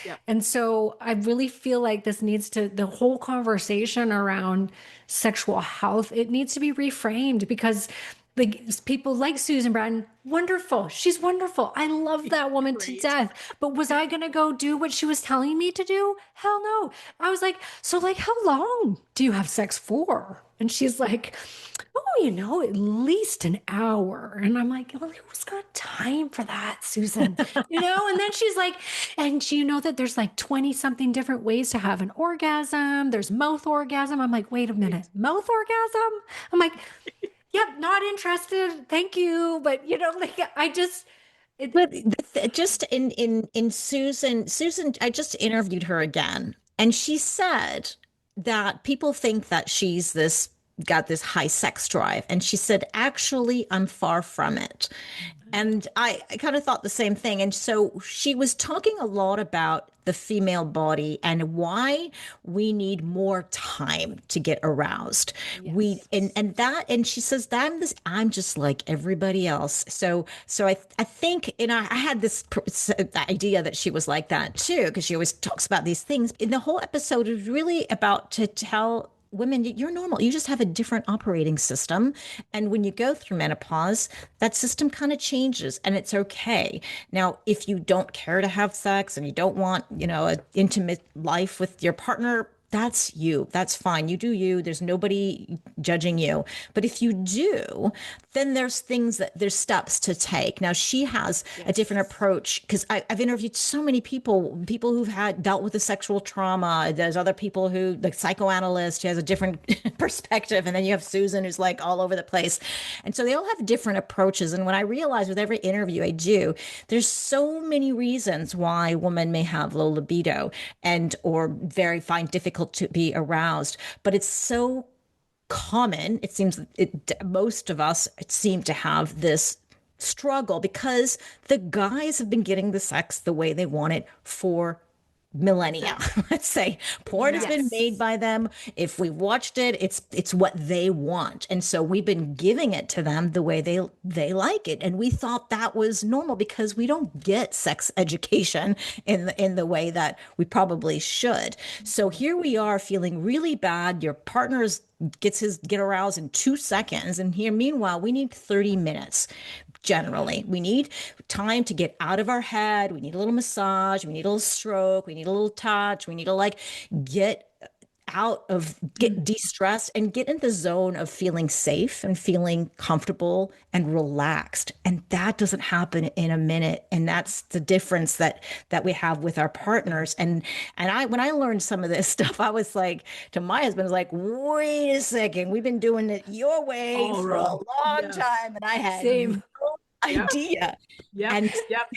Yeah. And so I really feel like the whole conversation around sexual health, it needs to be reframed because like people like Susan Bratton, wonderful. She's wonderful. I love that woman to death. But was I going to go do what she was telling me to do? Hell no. I was like, so like, how long do you have sex for? And she's like, oh, at least an hour. And I'm like, well, who's got time for that, Susan? And then she's like, and you know that there's like 20 something different ways to have an orgasm. There's mouth orgasm. I'm like, wait a minute, mouth orgasm? I'm like, yep, not interested. Thank you. But, like I just, But just in Susan, I just interviewed her again, and she said that people think that she's this got this high sex drive, and she said, actually, I'm far from it. And I kind of thought the same thing. And so she was talking a lot about the female body and why we need more time to get aroused. Yes. And she says that I'm just like everybody else. So I think, I had this idea that she was like that too, because she always talks about these things. And the whole episode is really about to tell women, you're normal. You just have a different operating system. And when you go through menopause, that system kind of changes and it's okay. Now, if you don't care to have sex and you don't want, an intimate life with your partner, that's you. That's fine. You do you. There's nobody judging you. But if you do, then there's steps to take. Now she has a different approach because I've interviewed so many people who've dealt with the sexual trauma. There's other people who, like psychoanalyst, who has a different perspective, and then you have Susan who's like all over the place, and so they all have different approaches. And when I realize with every interview I do, there's so many reasons why women may have low libido and or very find difficult to be aroused, but it's so common. It seems most of us seem to have this struggle because the guys have been getting the sex the way they want it for millennia. Let's say porn has been made by them. If we watched it, it's what they want, and so we've been giving it to them the way they like it, and we thought that was normal because we don't get sex education in the way that we probably should. So here we are feeling really bad. Your partner's get aroused in 2 seconds, and here meanwhile we need 30 minutes. Generally, we need time to get out of our head. We need a little massage. We need a little stroke. We need a little touch. We need to like get get de-stressed and get in the zone of feeling safe and feeling comfortable and relaxed. And that doesn't happen in a minute. And that's the difference that we have with our partners. And when I learned some of this stuff, I was like, to my husband, I was like, wait a second, we've been doing it your way for a long time. And I had no idea. Yep. And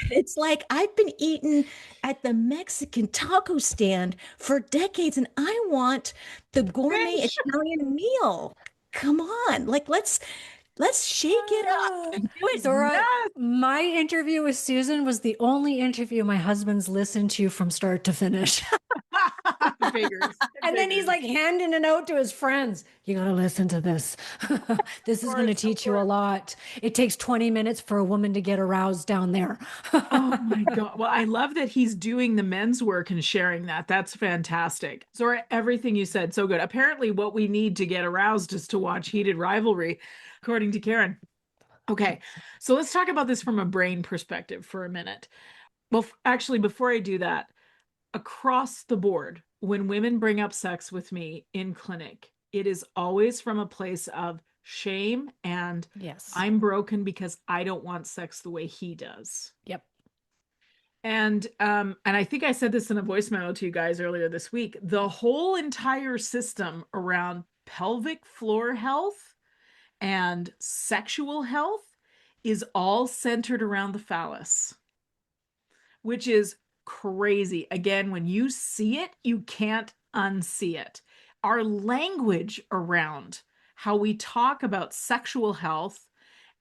it's like I've been eating at the Mexican taco stand for decades and I want the gourmet Italian meal. Come on, like let's shake it up and do it. Zora, my interview with Susan was the only interview my husband's listened to from start to finish. And then he's like handing it out to his friends. You got to listen to this. This is going to teach you a lot. It takes 20 minutes for a woman to get aroused down there. Oh my God. Well, I love that he's doing the men's work and sharing that. That's fantastic. Zora, everything you said, so good. Apparently what we need to get aroused is to watch Heated Rivalry, according to Karen. Okay. So let's talk about this from a brain perspective for a minute. Well, actually, before I do that, across the board, when women bring up sex with me in clinic, it is always from a place of shame and I'm broken because I don't want sex the way he does. Yep. And I think I said this in a voice memo to you guys earlier this week. The whole entire system around pelvic floor health and sexual health is all centered around the phallus, which is crazy. Again, when you see it, you can't unsee it. Our language around how we talk about sexual health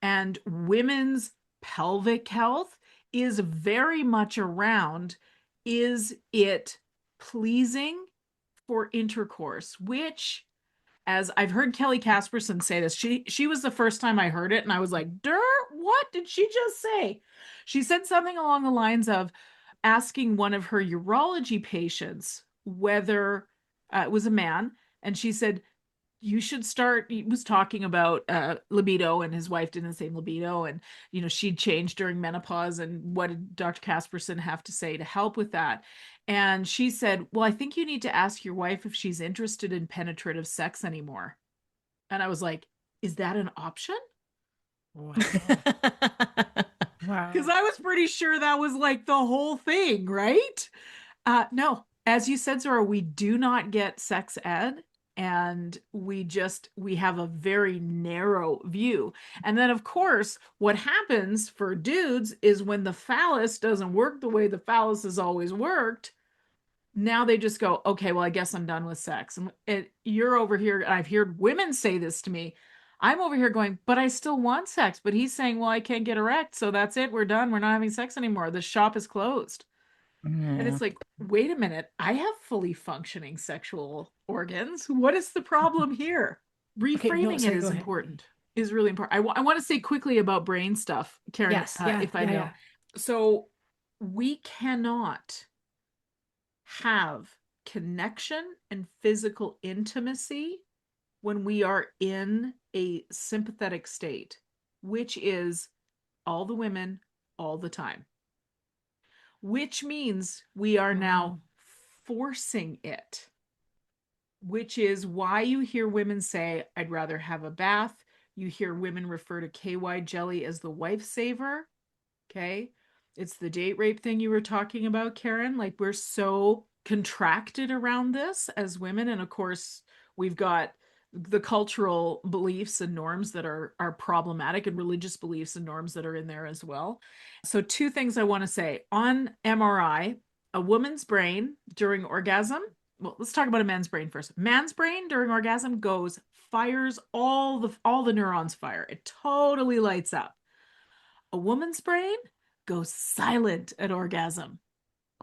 and women's pelvic health is very much around, is it pleasing for intercourse? Which, as I've heard Kelly Casperson say this, she was the first time I heard it and I was like, what did she just say? She said something along the lines of asking one of her urology patients whether it was a man, and she said, you should start, he was talking about libido, and his wife didn't say libido, and she'd changed during menopause, and what did Dr. Casperson have to say to help with that? And she said, well, I think you need to ask your wife if she's interested in penetrative sex anymore. And I was like, is that an option? Wow. Because I was pretty sure that was like the whole thing, right? No, as you said, Zora, we do not get sex ed, and we have a very narrow view. And then, of course, what happens for dudes is when the phallus doesn't work the way the phallus has always worked, now they just go, okay, well, I guess I'm done with sex. And you're over here, I've heard women say this to me, I'm over here going, but I still want sex. But he's saying, well, I can't get erect. So that's it. We're done. We're not having sex anymore. The shop is closed. And it's like, wait a minute. I have fully functioning sexual organs. What is the problem here? Reframing it is important, is really important. I want to say quickly about brain stuff, Karen, if I know. So we cannot have connection and physical intimacy when we are in a sympathetic state, which is all the women all the time, which means we are now forcing it, which is why you hear women say, I'd rather have a bath. You hear women refer to KY jelly as the wife saver. Okay. It's the date rape thing you were talking about, Karen. Like, we're so contracted around this as women. And of course, we've got the cultural beliefs and norms that are problematic, and religious beliefs and norms that are in there as well. So two things I want to say. On MRI, a woman's brain during orgasm, well, let's talk about a man's brain first. Man's brain during orgasm fires all the neurons fire. It totally lights up. A woman's brain goes silent at orgasm.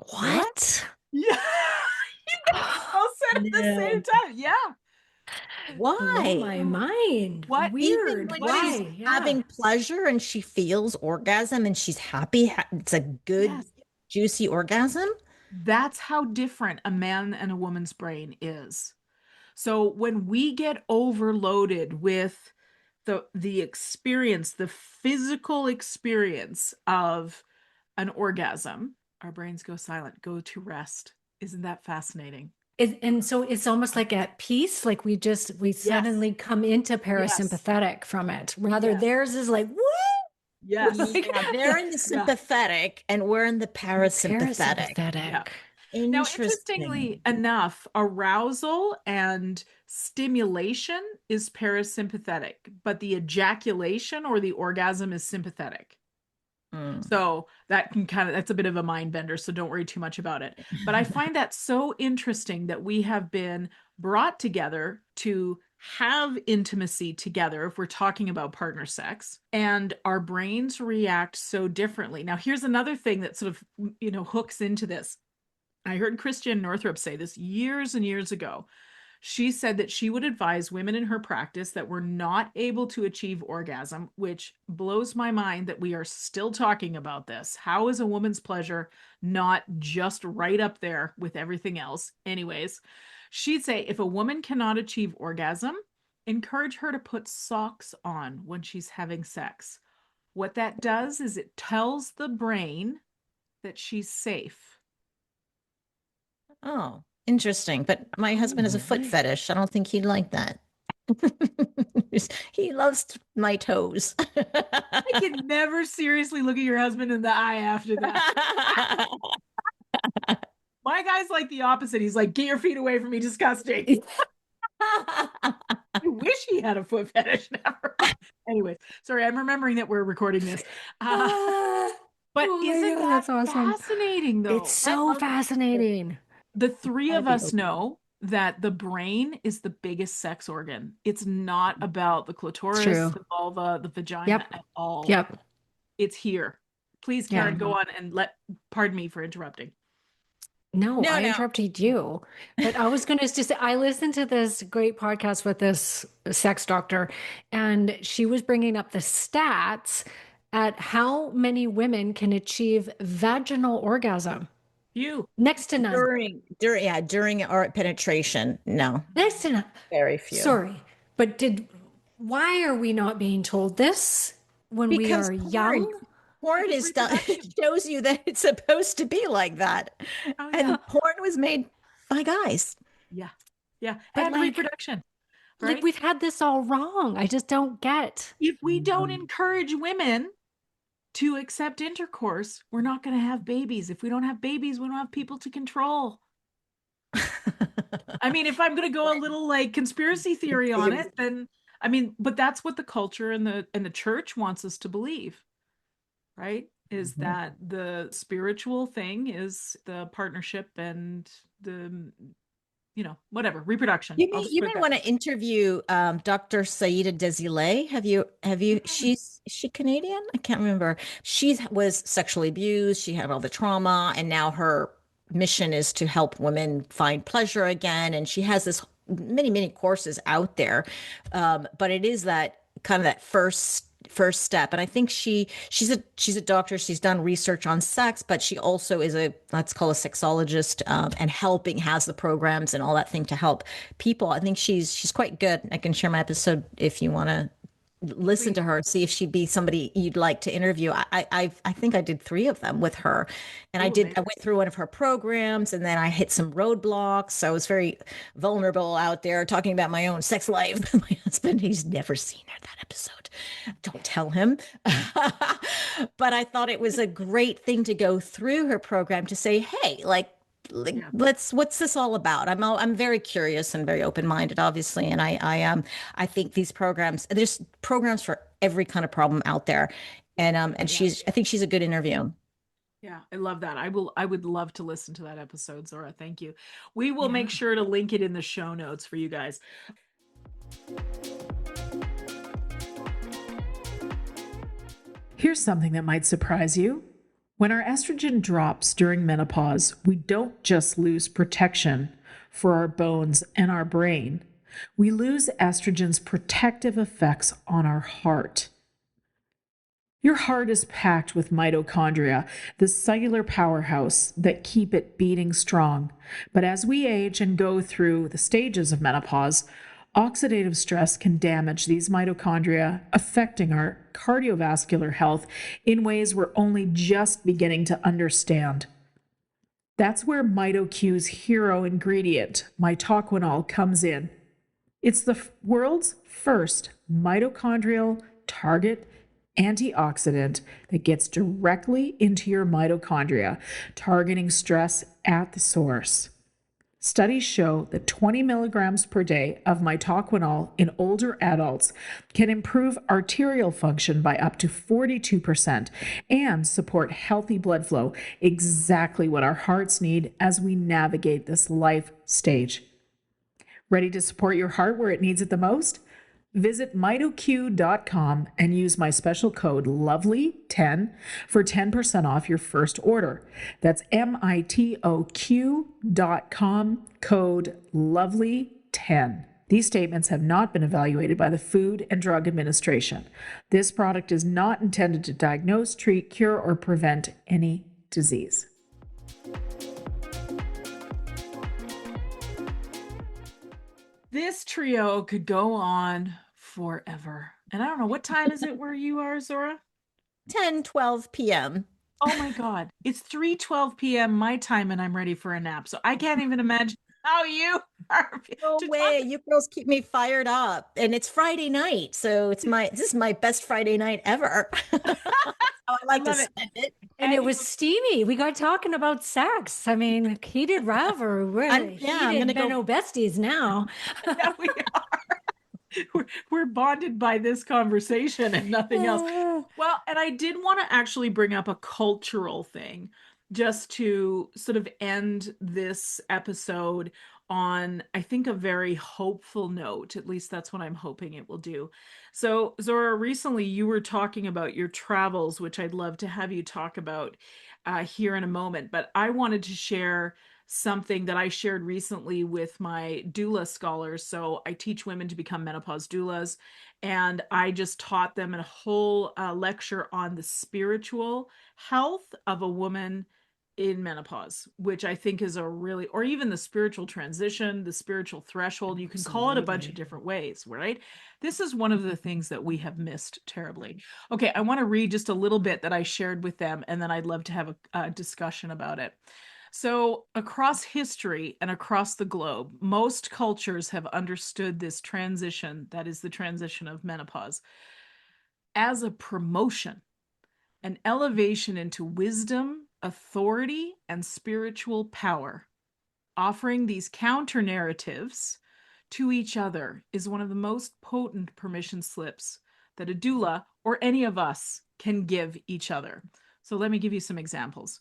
What? Yeah. You guys all said at the same time. Yeah. Why? Blow my mind. What? Even Weird. when Why? she's Yeah. having pleasure and she feels orgasm and she's happy, it's a good, Yes. juicy orgasm. That's how different a man and a woman's brain is. So when we get overloaded with the experience, the physical experience of an orgasm, our brains go silent, go to rest. Isn't that fascinating? And so it's almost like at peace, like we suddenly come into parasympathetic from it. Rather, theirs is like, woo! Yes. Yeah, they're in the sympathetic and we're in the parasympathetic. Yeah. Interesting. Now, interestingly enough, arousal and stimulation is parasympathetic, but the ejaculation or the orgasm is sympathetic. So that's a bit of a mind bender. So don't worry too much about it. But I find that so interesting that we have been brought together to have intimacy together if we're talking about partner sex, and our brains react so differently. Now, here's another thing that sort of, hooks into this. I heard Christiane Northrup say this years and years ago. She said that she would advise women in her practice that were not able to achieve orgasm, which blows my mind that we are still talking about this. How is a woman's pleasure not just right up there with everything else? Anyways, she'd say if a woman cannot achieve orgasm, encourage her to put socks on when she's having sex. What that does is it tells the brain that she's safe. Oh, interesting. But my husband has a foot fetish. I don't think he'd like that. He loves my toes. I can never seriously look at your husband in the eye after that. My guy's like the opposite. He's like, get your feet away from me, disgusting. I wish he had a foot fetish. Never. Anyways, sorry, I'm remembering that we're recording this. But isn't that fascinating, though? It's so fascinating. The three of us know that the brain is the biggest sex organ. It's not about the clitoris, the vulva, the vagina at all. Yep. It's here. Please, Karen, go on and pardon me for interrupting. No, I interrupted you. But I was going to just say, I listened to this great podcast with this sex doctor, and she was bringing up the stats at how many women can achieve vaginal orgasm. Few. Next to none. During our penetration. No. Next to none. Very few. Sorry. But why are we not being told this when we are young? Porn shows you that it's supposed to be like that. Oh, yeah. And porn was made by guys. Yeah. Yeah. But and reproduction. Right? Like, we've had this all wrong. I just don't get. If we don't encourage women to accept intercourse, we're not going to have babies. If we don't have babies, we don't have people to control. I mean, if I'm going to go a little like conspiracy theory on it, then but that's what the culture and the church wants us to believe, right? Is that the spiritual thing is the partnership and the whatever, reproduction. You may want to interview Dr. Saida Desilets. Have you? Is she Canadian? I can't remember. She was sexually abused. She had all the trauma, and now her mission is to help women find pleasure again. And she has this many courses out there, but it is that kind of that first first step. And I think she's a doctor. She's done research on sex, but she also is a, let's call a sexologist, and has the programs and all that thing to help people. I think she's quite good. I can share my episode if you want to listen to her, see if she'd be somebody you'd like to interview. I think I did 3 of them with her, and I went through one of her programs, and then I hit some roadblocks. So I was very vulnerable out there talking about my own sex life. My husband, he's never seen that episode. Don't tell him. But I thought it was a great thing to go through her program to say, hey, what's this all about? I'm very curious and very open-minded, obviously, and I think there's programs for every kind of problem out there, and I think she's a good interview. Yeah, I love that. I would love to listen to that episode, Zora. Thank you. We will make sure to link it in the show notes for you guys. Here's something that might surprise you. When our estrogen drops during menopause, we don't just lose protection for our bones and our brain. We lose estrogen's protective effects on our heart. Your heart is packed with mitochondria, the cellular powerhouse that keep it beating strong. But as we age and go through the stages of menopause, oxidative stress can damage these mitochondria, affecting our cardiovascular health in ways we're only just beginning to understand. That's where MitoQ's hero ingredient, mitochondrial, comes in. It's the world's first mitochondrial target antioxidant that gets directly into your mitochondria, targeting stress at the source. Studies show that 20 milligrams per day of mitochondrial in older adults can improve arterial function by up to 42% and support healthy blood flow, exactly what our hearts need as we navigate this life stage. Ready to support your heart where it needs it the most? Visit mitoq.com and use my special code LOVELY10 for 10% off your first order. That's mitoq.com, code LOVELY10. These statements have not been evaluated by the Food and Drug Administration. This product is not intended to diagnose, treat, cure, or prevent any disease. This trio could go on forever. And I don't know, what time is it where you are, Zora? 10:12 p.m. Oh my God. It's 3:12 p.m. my time, and I'm ready for a nap. So I can't even imagine how you are. No way. You girls keep me fired up. And it's Friday night. So this is my best Friday night ever. I like to spend it. And it was steamy. We got talking about sex. I mean, heated rivalry. We're heated Meno Besties now. Yeah, we are. We're bonded by this conversation and nothing else. Well, and I did want to actually bring up a cultural thing just to sort of end this episode on, I think, a very hopeful note. At least that's what I'm hoping it will do. So, Zora, recently you were talking about your travels, which I'd love to have you talk about here in a moment. But I wanted to share something that I shared recently with my doula scholars. So I teach women to become menopause doulas, and I just taught them a whole lecture on the spiritual health of a woman in menopause, which I think is or even the spiritual transition, the spiritual threshold. You can call it a bunch of different ways, right? This is one of the things that we have missed terribly. Okay, I want to read just a little bit that I shared with them, and then I'd love to have a discussion about it. So across history and across the globe, most cultures have understood this transition, that is the transition of menopause, as a promotion, an elevation into wisdom, authority, and spiritual power. Offering these counter narratives to each other is one of the most potent permission slips that a doula or any of us can give each other. So let me give you some examples.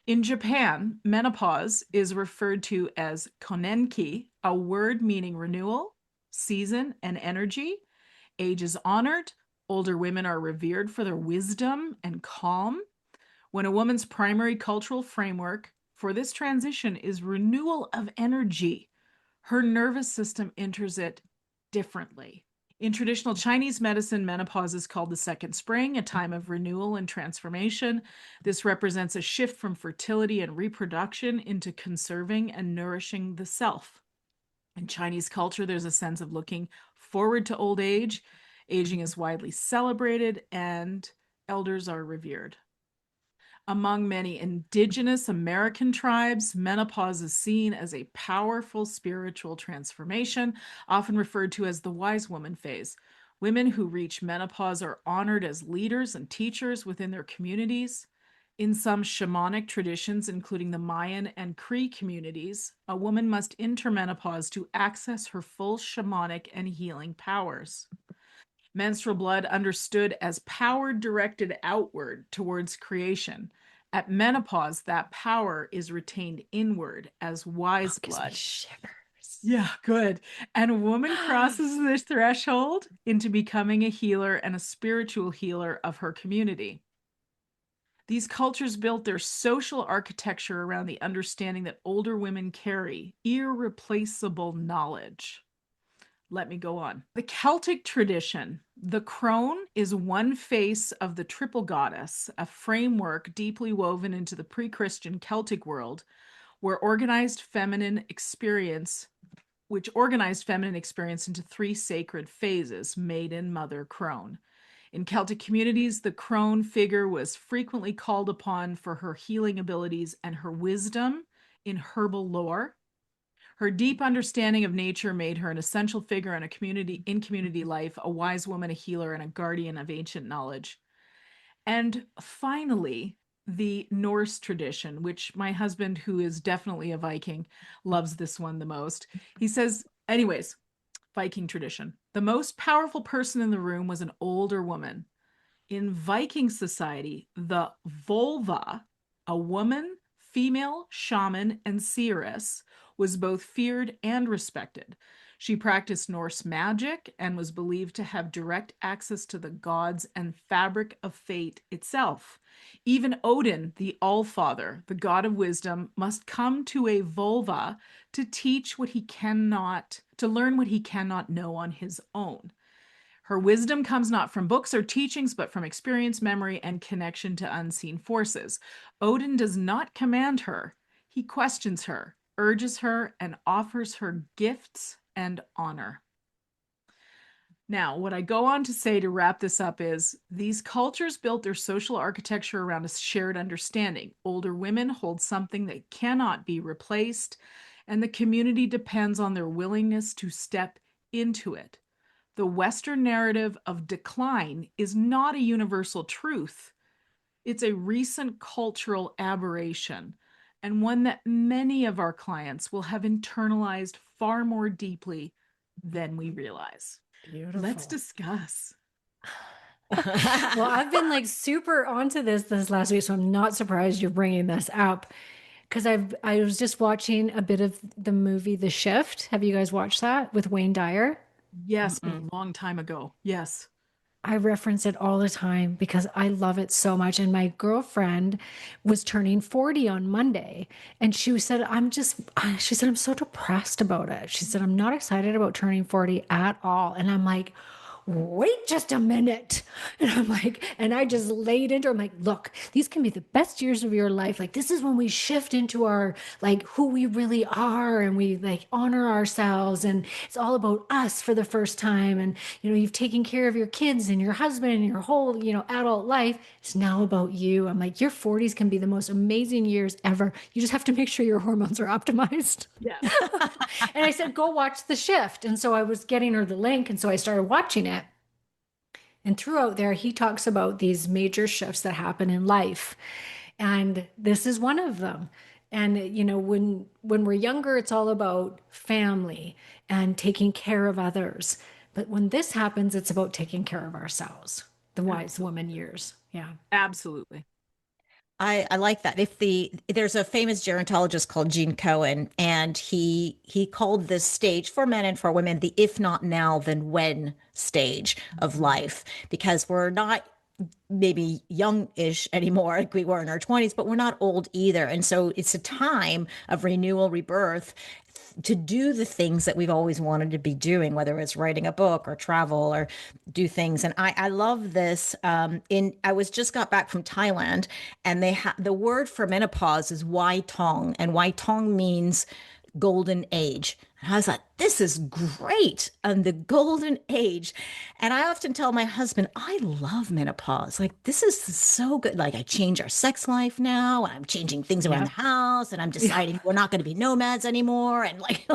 In Japan, menopause is referred to as konenki, a word meaning renewal, season, and energy. Age is honored. Older women are revered for their wisdom and calm. When a woman's primary cultural framework for this transition is renewal of energy, her nervous system enters it differently. In traditional Chinese medicine, menopause is called the second spring, a time of renewal and transformation. This represents a shift from fertility and reproduction into conserving and nourishing the self. In Chinese culture, there's a sense of looking forward to old age. Aging is widely celebrated and elders are revered. Among many indigenous American tribes, menopause is seen as a powerful spiritual transformation, often referred to as the wise woman phase. Women who reach menopause are honored as leaders and teachers within their communities. In some shamanic traditions, including the Mayan and Cree communities, a woman must enter menopause to access her full shamanic and healing powers. Menstrual blood understood as power directed outward towards creation. At menopause, that power is retained inward as wise blood. Yeah, good. And a woman crosses this threshold into becoming a healer and a spiritual healer of her community. These cultures built their social architecture around the understanding that older women carry irreplaceable knowledge. Let me go on. The Celtic tradition. The crone is one face of the triple goddess, a framework deeply woven into the pre-Christian Celtic world, which organized feminine experience into three sacred phases: maiden, mother, crone. In Celtic communities, the crone figure was frequently called upon for her healing abilities and her wisdom in herbal lore. Her deep understanding of nature made her an essential figure in community life, a wise woman, a healer, and a guardian of ancient knowledge. And finally, the Norse tradition, which my husband, who is definitely a Viking, loves this one the most. He says, anyways, Viking tradition. The most powerful person in the room was an older woman. In Viking society, the vulva, a woman, female, shaman, and seeress, was both feared and respected. She practiced Norse magic and was believed to have direct access to the gods and fabric of fate itself. Even Odin, the Allfather, the god of wisdom, must come to a vulva to learn what he cannot know on his own. Her wisdom comes not from books or teachings, but from experience, memory, and connection to unseen forces. Odin does not command her. He questions her, urges her, and offers her gifts and honor. Now, what I go on to say to wrap this up is these cultures built their social architecture around a shared understanding. Older women hold something that cannot be replaced, and the community depends on their willingness to step into it. The Western narrative of decline is not a universal truth. It's a recent cultural aberration, and one that many of our clients will have internalized far more deeply than we realize. Beautiful. Let's discuss. Well, I've been like super onto this last week, so I'm not surprised you're bringing this up, because I was just watching a bit of the movie The Shift. Have you guys watched that with Wayne Dyer? Yes, but a long time ago. Yes. I reference it all the time because I love it so much. And my girlfriend was turning 40 on Monday. And she said, I'm so depressed about it. She said, I'm not excited about turning 40 at all. And I'm like, wait just a minute. And I'm like, and I just laid into her. I'm like, look, these can be the best years of your life. Like, this is when we shift into our, like, who we really are, and we like honor ourselves. And it's all about us for the first time. And, you've taken care of your kids and your husband and your whole, adult life. It's now about you. I'm like, your 40s can be the most amazing years ever. You just have to make sure your hormones are optimized. Yeah. And I said, go watch The Shift. And so I was getting her the link. And so I started watching it. And throughout there, he talks about these major shifts that happen in life. And this is one of them. And, when we're younger, it's all about family and taking care of others. But when this happens, it's about taking care of ourselves, the wise woman years. Yeah. Absolutely. I like that. There's a famous gerontologist called Gene Cohen, and he called this stage for men and for women the if not now then when stage of life, because we're not maybe young-ish anymore like we were in our 20s, but we're not old either. And so it's a time of renewal, rebirth, to do the things that we've always wanted to be doing, whether it's writing a book or travel or do things. And I love this. I was just got back from Thailand, and they have the word for menopause is Wai Tong, and Wai Tong means golden age. And I was like, this is great. And the golden age. And I often tell my husband, I love menopause. Like, this is so good. Like, I change our sex life now, and I'm changing things around the house, and I'm deciding we're not going to be nomads anymore. And like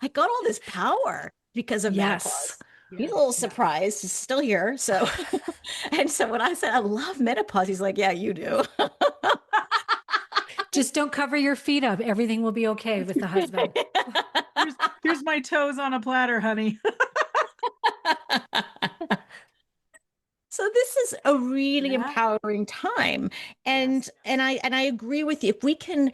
I got all this power because of menopause. He's a little surprised. He's still here. So, and so when I said I love menopause, he's like, yeah, you do. Just don't cover your feet up. Everything will be okay with the husband. Here's my toes on a platter, honey. So this is a really empowering time. And I agree with you. If we can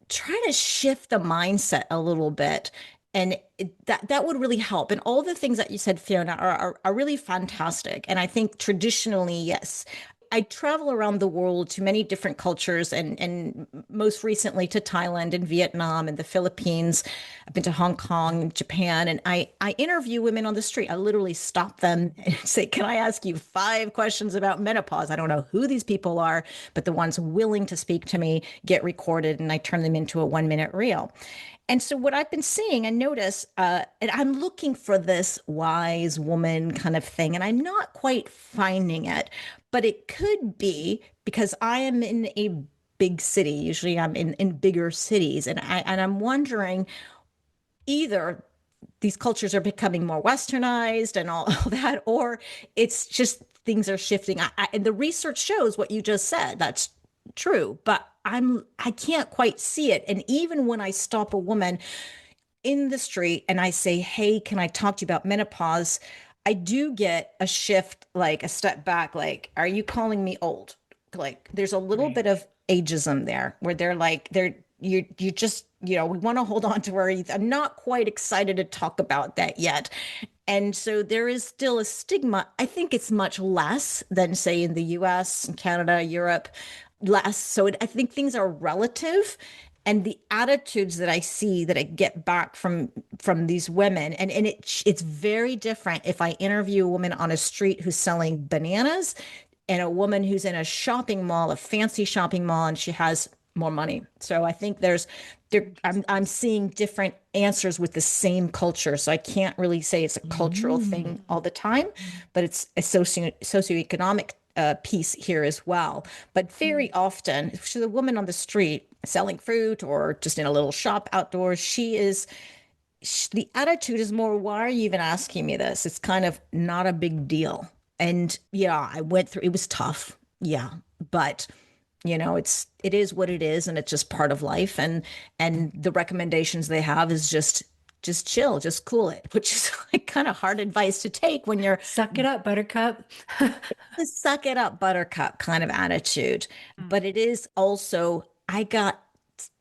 try to shift the mindset a little bit, and that would really help. And all the things that you said, Fiona, are really fantastic. And I think traditionally, yes, I travel around the world to many different cultures, and most recently to Thailand and Vietnam and the Philippines. I've been to Hong Kong, Japan, and I interview women on the street. I literally stop them and say, can I ask you 5 questions about menopause? I don't know who these people are, but the ones willing to speak to me get recorded, and I turn them into a 1-minute reel. And so what I've been seeing and notice, and I'm looking for this wise woman kind of thing, and I'm not quite finding it, but it could be because I am in a big city. Usually I'm in bigger cities, and I'm wondering, either these cultures are becoming more westernized and all that, or it's just things are shifting. And the research shows what you just said. That's true, but I can't quite see it. And even when I stop a woman in the street and I say, hey, can I talk to you about menopause? I do get a shift, like a step back, like, are you calling me old? Like, there's a little bit of ageism there, where they're like, you just, we want to hold on to where I'm not quite excited to talk about that yet. And so there is still a stigma. I think it's much less than, say, in the US, Canada, Europe, less. So I think things are relative. And the attitudes that I see, that I get back from these women, and it's very different if I interview a woman on a street who's selling bananas and a woman who's in a shopping mall, a fancy shopping mall, and she has more money. So I think I'm seeing different answers with the same culture. So I can't really say it's a cultural thing all the time, but it's a socioeconomic piece here as well. But very often, if she's a woman on the street selling fruit or just in a little shop outdoors, the attitude is more, why are you even asking me this? It's kind of not a big deal. And yeah, I went through, it was tough. Yeah. But it is what it is, and it's just part of life. And the recommendations they have is just chill, just cool it, which is like kind of hard advice to take when you're suck it up, buttercup. the suck it up, buttercup kind of attitude. But it is also, I got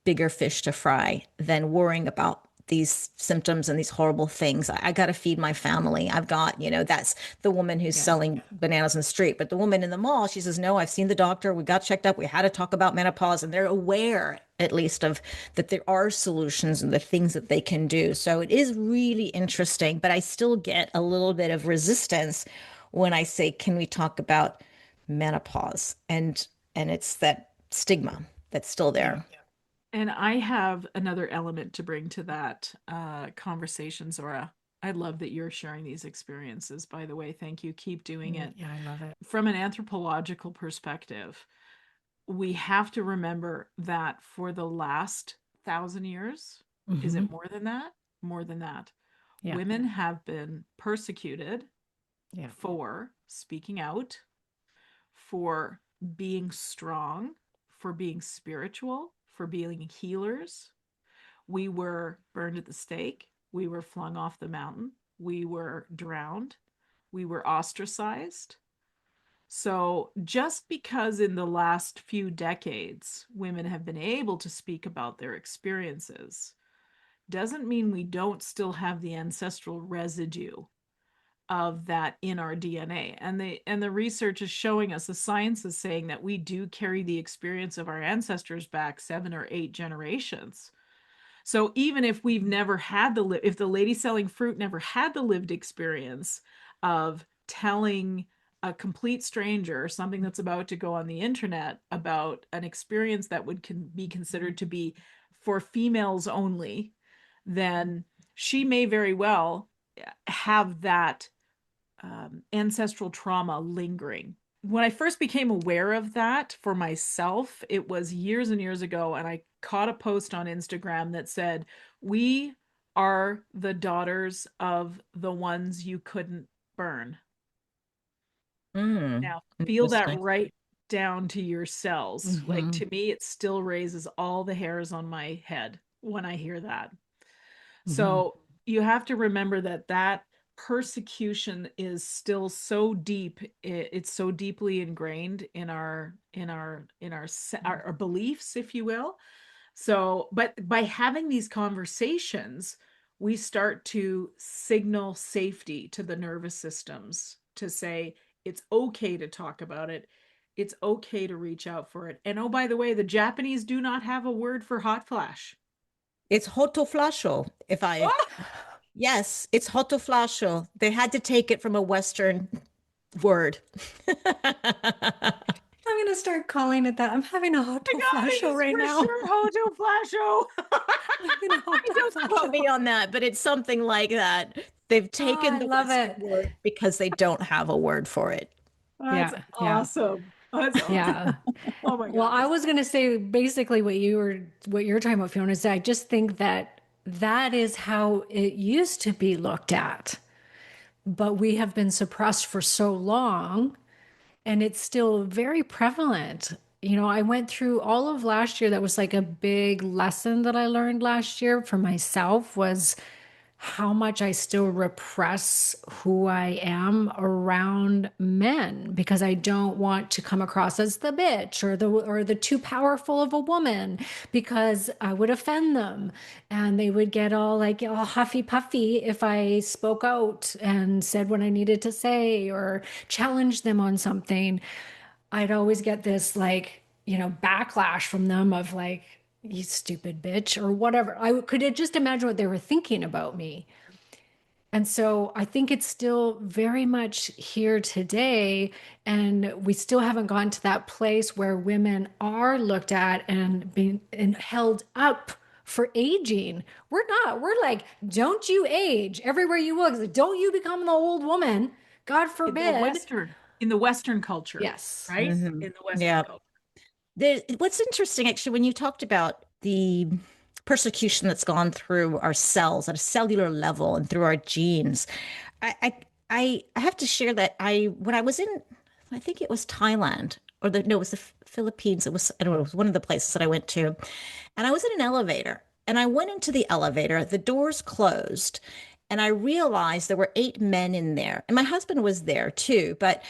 bigger fish to fry than worrying about these symptoms and these horrible things. I got to feed my family. I've got, that's the woman who's selling bananas in the street. But the woman in the mall, she says, no, I've seen the doctor. We got checked up. We had to talk about menopause. And they're aware, at least, of that there are solutions and the things that they can do. So it is really interesting. But I still get a little bit of resistance when I say, can we talk about menopause? And it's that stigma that's still there. Yeah. And I have another element to bring to that conversation, Zora. I love that you're sharing these experiences, by the way. Thank you. Keep doing it. Yeah, I love it. From an anthropological perspective, we have to remember that for the last 1,000 years, is it more than that? More than that. Yeah. Women have been persecuted for speaking out, for being strong, for being spiritual, for being healers. We were burned at the stake. We were flung off the mountain. We were drowned. We were ostracized. So just because in the last few decades, women have been able to speak about their experiences, doesn't mean we don't still have the ancestral residue of that in our DNA. And the research is showing us, the science is saying that we do carry the experience of our ancestors back 7 or 8 generations. So even if we've never had if the lady selling fruit never had the lived experience of telling a complete stranger, something that's about to go on the internet, about an experience that would be considered to be for females only, then she may very well have that ancestral trauma lingering. When I first became aware of that for myself, it was years and years ago, and I caught a post on Instagram that said, "We are the daughters of the ones you couldn't burn." Now, feel that right down to your cells. Mm-hmm. Like, to me, it still raises all the hairs on my head when I hear that. Mm-hmm. So you have to remember that that persecution is still so deep. It's so deeply ingrained in our beliefs, if you will. So, but by having these conversations, we start to signal safety to the nervous systems to say it's okay to talk about it. It's okay to reach out for it. And oh, by the way, the Japanese do not have a word for hot flash. It's hotoflasho. Yes, it's hotoflasho. They had to take it from a Western word. I'm going to start calling it that. I'm having a hotoflasho right now. Sure, hotoflasho. Don't quote me on that, but it's something like that. They've taken the Western word because they don't have a word for it. That's awesome. That's awesome. Yeah. Oh my God. Well, I was going to say basically what you're talking about, Fiona, is I just think that is how it used to be looked at, but we have been suppressed for so long, and it's still very prevalent. You know, I went through all of last year. That was like a big lesson that I learned last year for myself, was how much I still repress who I am around men, because I don't want to come across as the bitch or the too powerful of a woman, because I would offend them and they would get all like all huffy puffy if I spoke out and said what I needed to say or challenged them on something. I'd always get this like, you know, backlash from them of like, you stupid bitch or whatever. I could just imagine what they were thinking about me. And so I think it's still very much here today. And we still haven't gotten to that place where women are looked at and being and held up for aging. We're not. We're like, don't you age everywhere you look. Don't you become the old woman. God forbid. In the Western culture. Yes. Right? Mm-hmm. In the Western culture. What's interesting, actually, when you talked about the persecution that's gone through our cells at a cellular level and through our genes, I have to share that when I was in, I think it was Thailand, it was the Philippines. It was, I don't know, it was one of the places that I went to, and I was in an elevator, and I went into the elevator, the doors closed, and I realized there were 8 men in there, and my husband was there too, but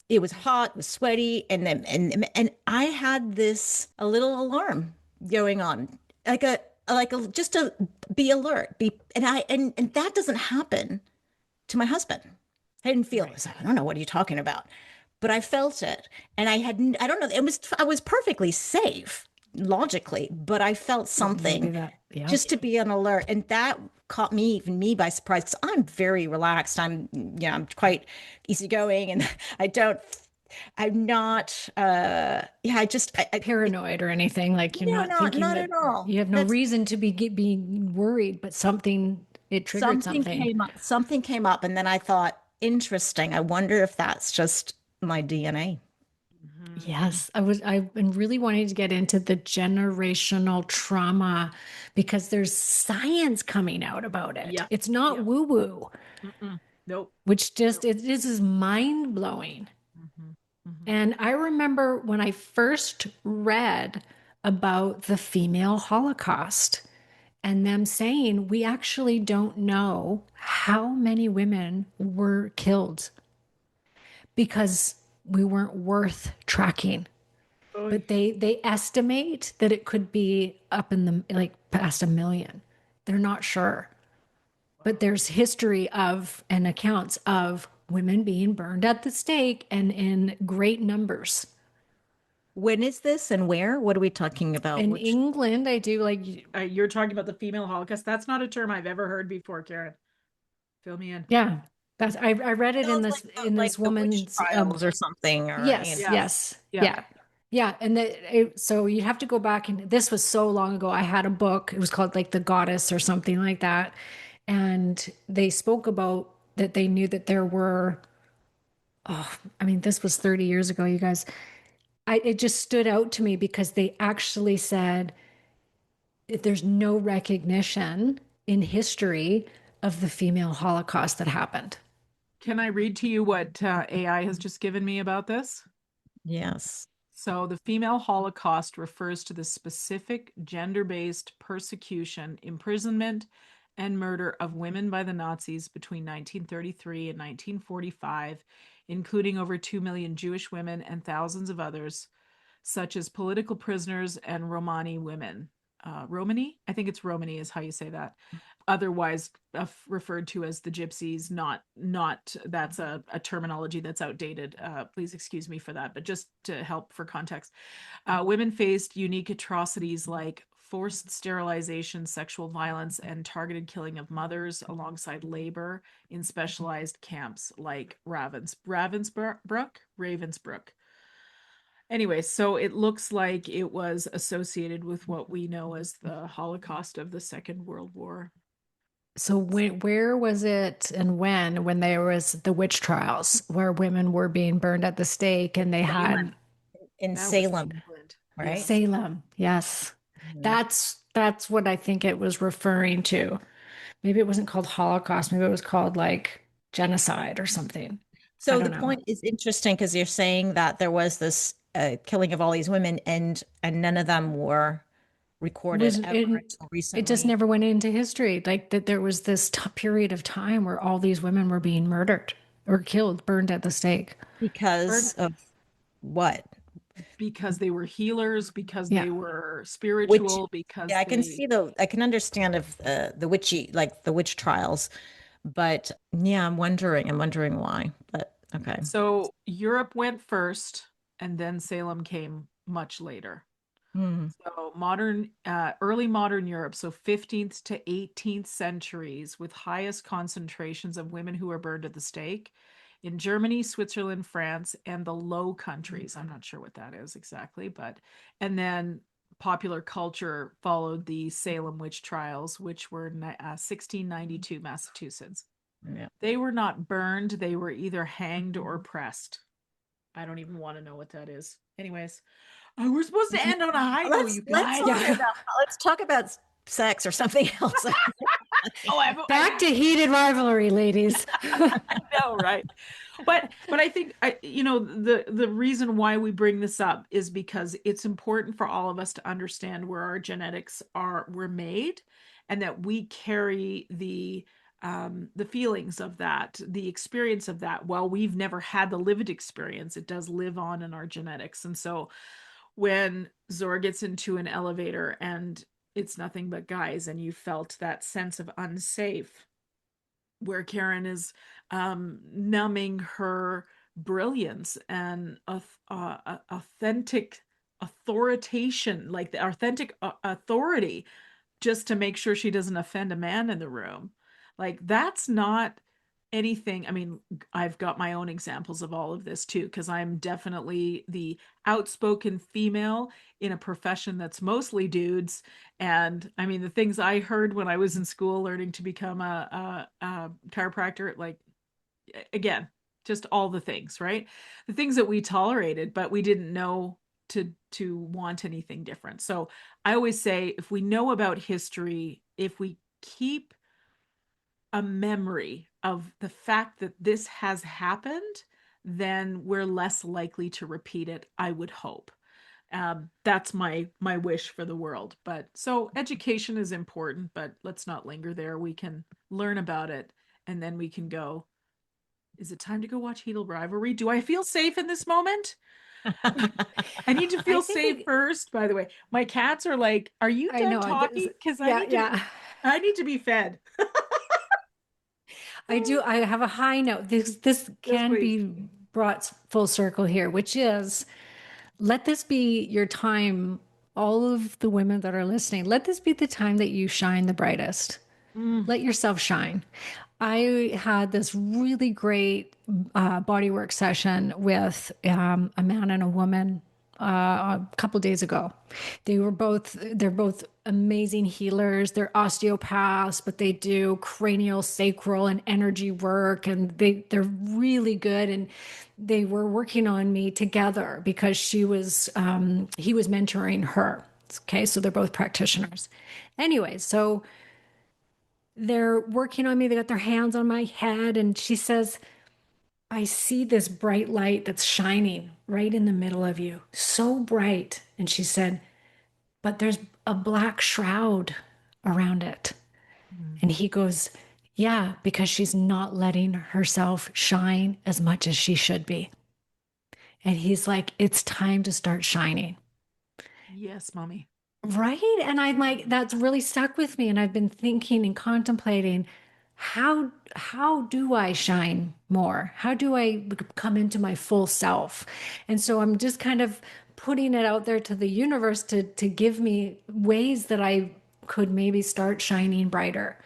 it was hot, it was sweaty, and then and I had a little alarm going on, like a just to be alert, and that doesn't happen to my husband. I didn't feel it. I was like, I don't know, what are you talking about? But I felt it, and I don't know. I was perfectly safe logically, but I felt something just to be on alert, and that caught me by surprise, because I'm very relaxed. I'm quite easygoing, and I'm not paranoid or anything. Like you're not thinking not that at all. You have no reason to being worried, but it triggered something. Something came up, and then I thought, interesting. I wonder if that's just my DNA. Yes, I've been really wanting to get into the generational trauma, because there's science coming out about it. Yeah. It's not woo-woo. Nope. Which just, it is mind-blowing. And I remember when I first read about the female Holocaust and them saying, we actually don't know how many women were killed because we weren't worth tracking. But they estimate that it could be up in the past 1 million. They're not sure. But there's history of and accounts of women being burned at the stake and in great numbers. When is this and where? What are we talking about? In Which England, I do like, You're talking about the female Holocaust. That's not a term I've ever heard before, Karen. Fill me in. yeah, I read it in sounds this like the witch woman's trials or something, or yes, Yes. yes, Yeah. yeah. Yeah, and so you have to go back, and this was so long ago. I had a book. It was called like The Goddess or something like that, and they spoke about that they knew that there were. Oh, I mean, this was 30 years ago, you guys. It just stood out to me because they actually said if there's no recognition in history of the female Holocaust that happened. Can I read to you what AI has just given me about this? yes. So, the female Holocaust refers to the specific gender based persecution, imprisonment, and murder of women by the Nazis between 1933 and 1945, including over 2 million Jewish women and thousands of others, such as political prisoners and Romani women. Romani? I think it's Romani is how you say that. Otherwise referred to as the gypsies, not that's a terminology that's outdated. Please excuse me for that, but just to help for context. Women faced unique atrocities like forced sterilization, sexual violence, and targeted killing of mothers alongside labor in specialized camps like Ravensbrück. Anyway, so it looks like it was associated with what we know as the Holocaust of the Second World War. So where was it and when there was the witch trials where women were being burned at the stake and they had In That was Salem, England. right? Yes. Salem? Yes. Mhm. That's what I think it was referring to. Maybe it wasn't called Holocaust, maybe it was called like genocide or something. I So the don't know. point is interesting because you're saying that there was this killing of all these women, and none of them were It recorded was ever until it just recently never went into history. Like that there was this period of time where all these women were being murdered or killed, burned at the stake. because of what? Because they were healers, because Yeah. they were Which, spiritual, yeah, because I can they see I can understand of the witchy, like the witch trials, but yeah, I'm wondering why. But okay. so Europe went first and then Salem came much later. Hmm. So early modern Europe, so 15th to 18th centuries, with highest concentrations of women who were burned at the stake in Germany, Switzerland, France, and the Low Countries. I'm not sure what that is exactly, but and then popular culture followed the Salem witch trials, which were 1692 Massachusetts. Yeah. They were not burned; they were either hanged or pressed. I don't even want to know what that is. Anyways, oh, we're supposed to end on a high note, Let's you let's guys. talk Yeah. about let's talk about sex or something else. Oh, Back to heated rivalry, ladies. I know, right? But I think the reason why we bring this up is because it's important for all of us to understand where our genetics were made, and that we carry the feelings of that, the experience of that. While we've never had the lived experience, it does live on in our genetics. And so when Zora gets into an elevator and it's nothing but guys, and you felt that sense of unsafe, where Karen is numbing her brilliance and authentic authoritation, like the authentic authority, just to make sure she doesn't offend a man in the room. Like that's not anything. I mean, I've got my own examples of all of this too, because I'm definitely the outspoken female in a profession that's mostly dudes. And I mean, the things I heard when I was in school learning to become a chiropractor, like again, just all the things, right? The things that we tolerated, but we didn't know to want anything different. So I always say if we know about history, if we keep a memory of the fact that this has happened, then we're less likely to repeat it, I would hope. That's my wish for the world. But so education is important, but let's not linger there. We can learn about it, and then we can go, is it time to go watch Heated Rivalry? Do I feel safe in this moment? I need to I feel think safe first, by the way. My cats are like, are you I done know. talking? Because Yeah, yeah. I need to be fed. I do. I have a high note. This Yes, can please. be brought full circle here, which is let this be your time. All of the women that are listening, let this be the time that you shine the brightest. Let yourself shine. I had this really great bodywork session with a man and a woman a couple days ago. They're both amazing healers. They're osteopaths, but they do cranial, sacral, and energy work, and they're really good. And they were working on me together because he was mentoring her. Okay, so they're both practitioners. Anyway, so they're working on me. They got their hands on my head. And she says, I see this bright light that's shining right in the middle of you. So bright. And she said, but there's a black shroud around it. And he goes, yeah, because she's not letting herself shine as much as she should be. And he's like, it's time to start shining. Yes, mommy. Right. And I'm like, that's really stuck with me. And I've been thinking and contemplating, how do I shine more? How do I come into my full self? And so I'm just kind of putting it out there to the universe to give me ways that I could maybe start shining brighter.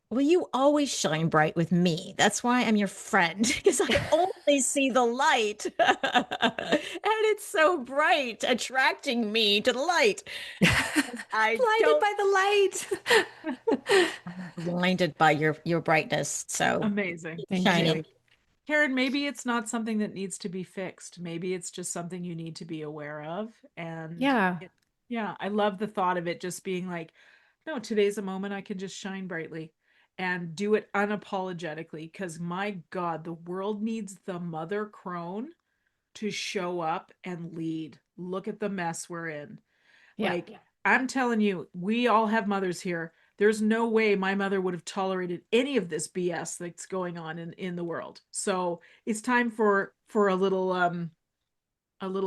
Well, you always shine bright with me. That's why I'm your friend, because I only see the light. And it's so bright, attracting me to the light. I Blinded by the light. I'm blinded by your brightness. So Amazing. Thank shining. you. Karen, maybe it's not something that needs to be fixed. Maybe it's just something you need to be aware of. And Yeah. yeah, I love the thought of it just being like, no, today's a moment I can just shine brightly and do it unapologetically. Because my God, the world needs the mother crone to show up and lead. Look at the mess we're in. Yeah. Like, I'm telling you, we all have mothers here. There's no way my mother would have tolerated any of this BS that's going on in the world. So it's time for a little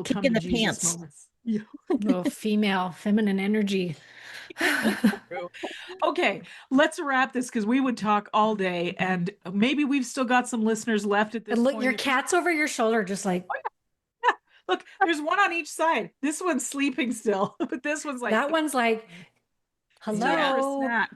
Kick come in to the Jesus pants. moment. Yeah. Little female, feminine energy. True. Okay, let's wrap this because we would talk all day, and maybe we've still got some listeners left at this And look, point. your cat's over your shoulder, just like Look, there's one on each side. This one's sleeping still, but this one's like that one's like, it's time for a hello. snack.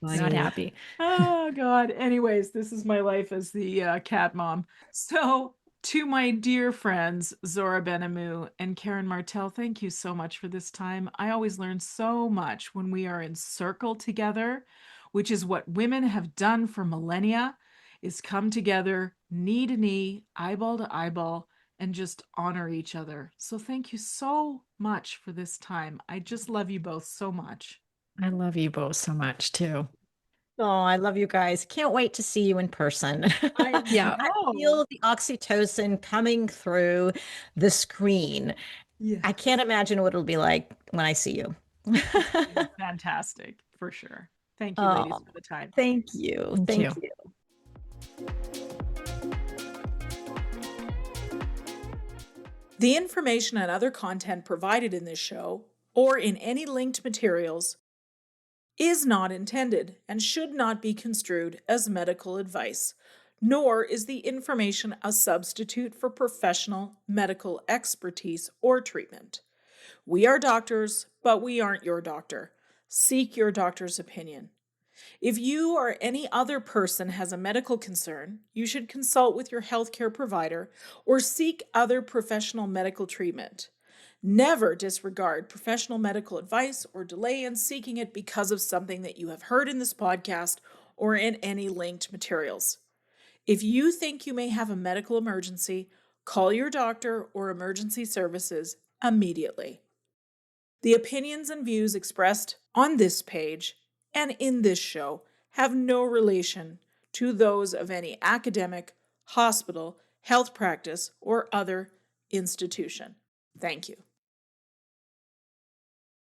Not happy. Oh God. Anyways, this is my life as the cat mom. So to my dear friends, Zora Benhamou and Karen Martel, thank you so much for this time. I always learn so much when we are in circle together, which is what women have done for millennia, is come together, knee to knee, eyeball to eyeball, and just honor each other. So thank you so much for this time. I just love you both so much. I love you both so much too. Oh, I love you guys. Can't wait to see you in person. Yeah. I feel the oxytocin coming through the screen. Yeah. I can't imagine what it'll be like when I see you. Fantastic, for sure. Thank you, ladies, Oh, for the time. thank you. Thank Thank you. you. The information and other content provided in this show, or in any linked materials, is not intended and should not be construed as medical advice, nor is the information a substitute for professional medical expertise or treatment. We are doctors, but we aren't your doctor. Seek your doctor's opinion. If you or any other person has a medical concern, you should consult with your healthcare provider or seek other professional medical treatment. Never disregard professional medical advice or delay in seeking it because of something that you have heard in this podcast or in any linked materials. If you think you may have a medical emergency, call your doctor or emergency services immediately. The opinions and views expressed on this page and in this show have no relation to those of any academic, hospital, health practice, or other institution. Thank you.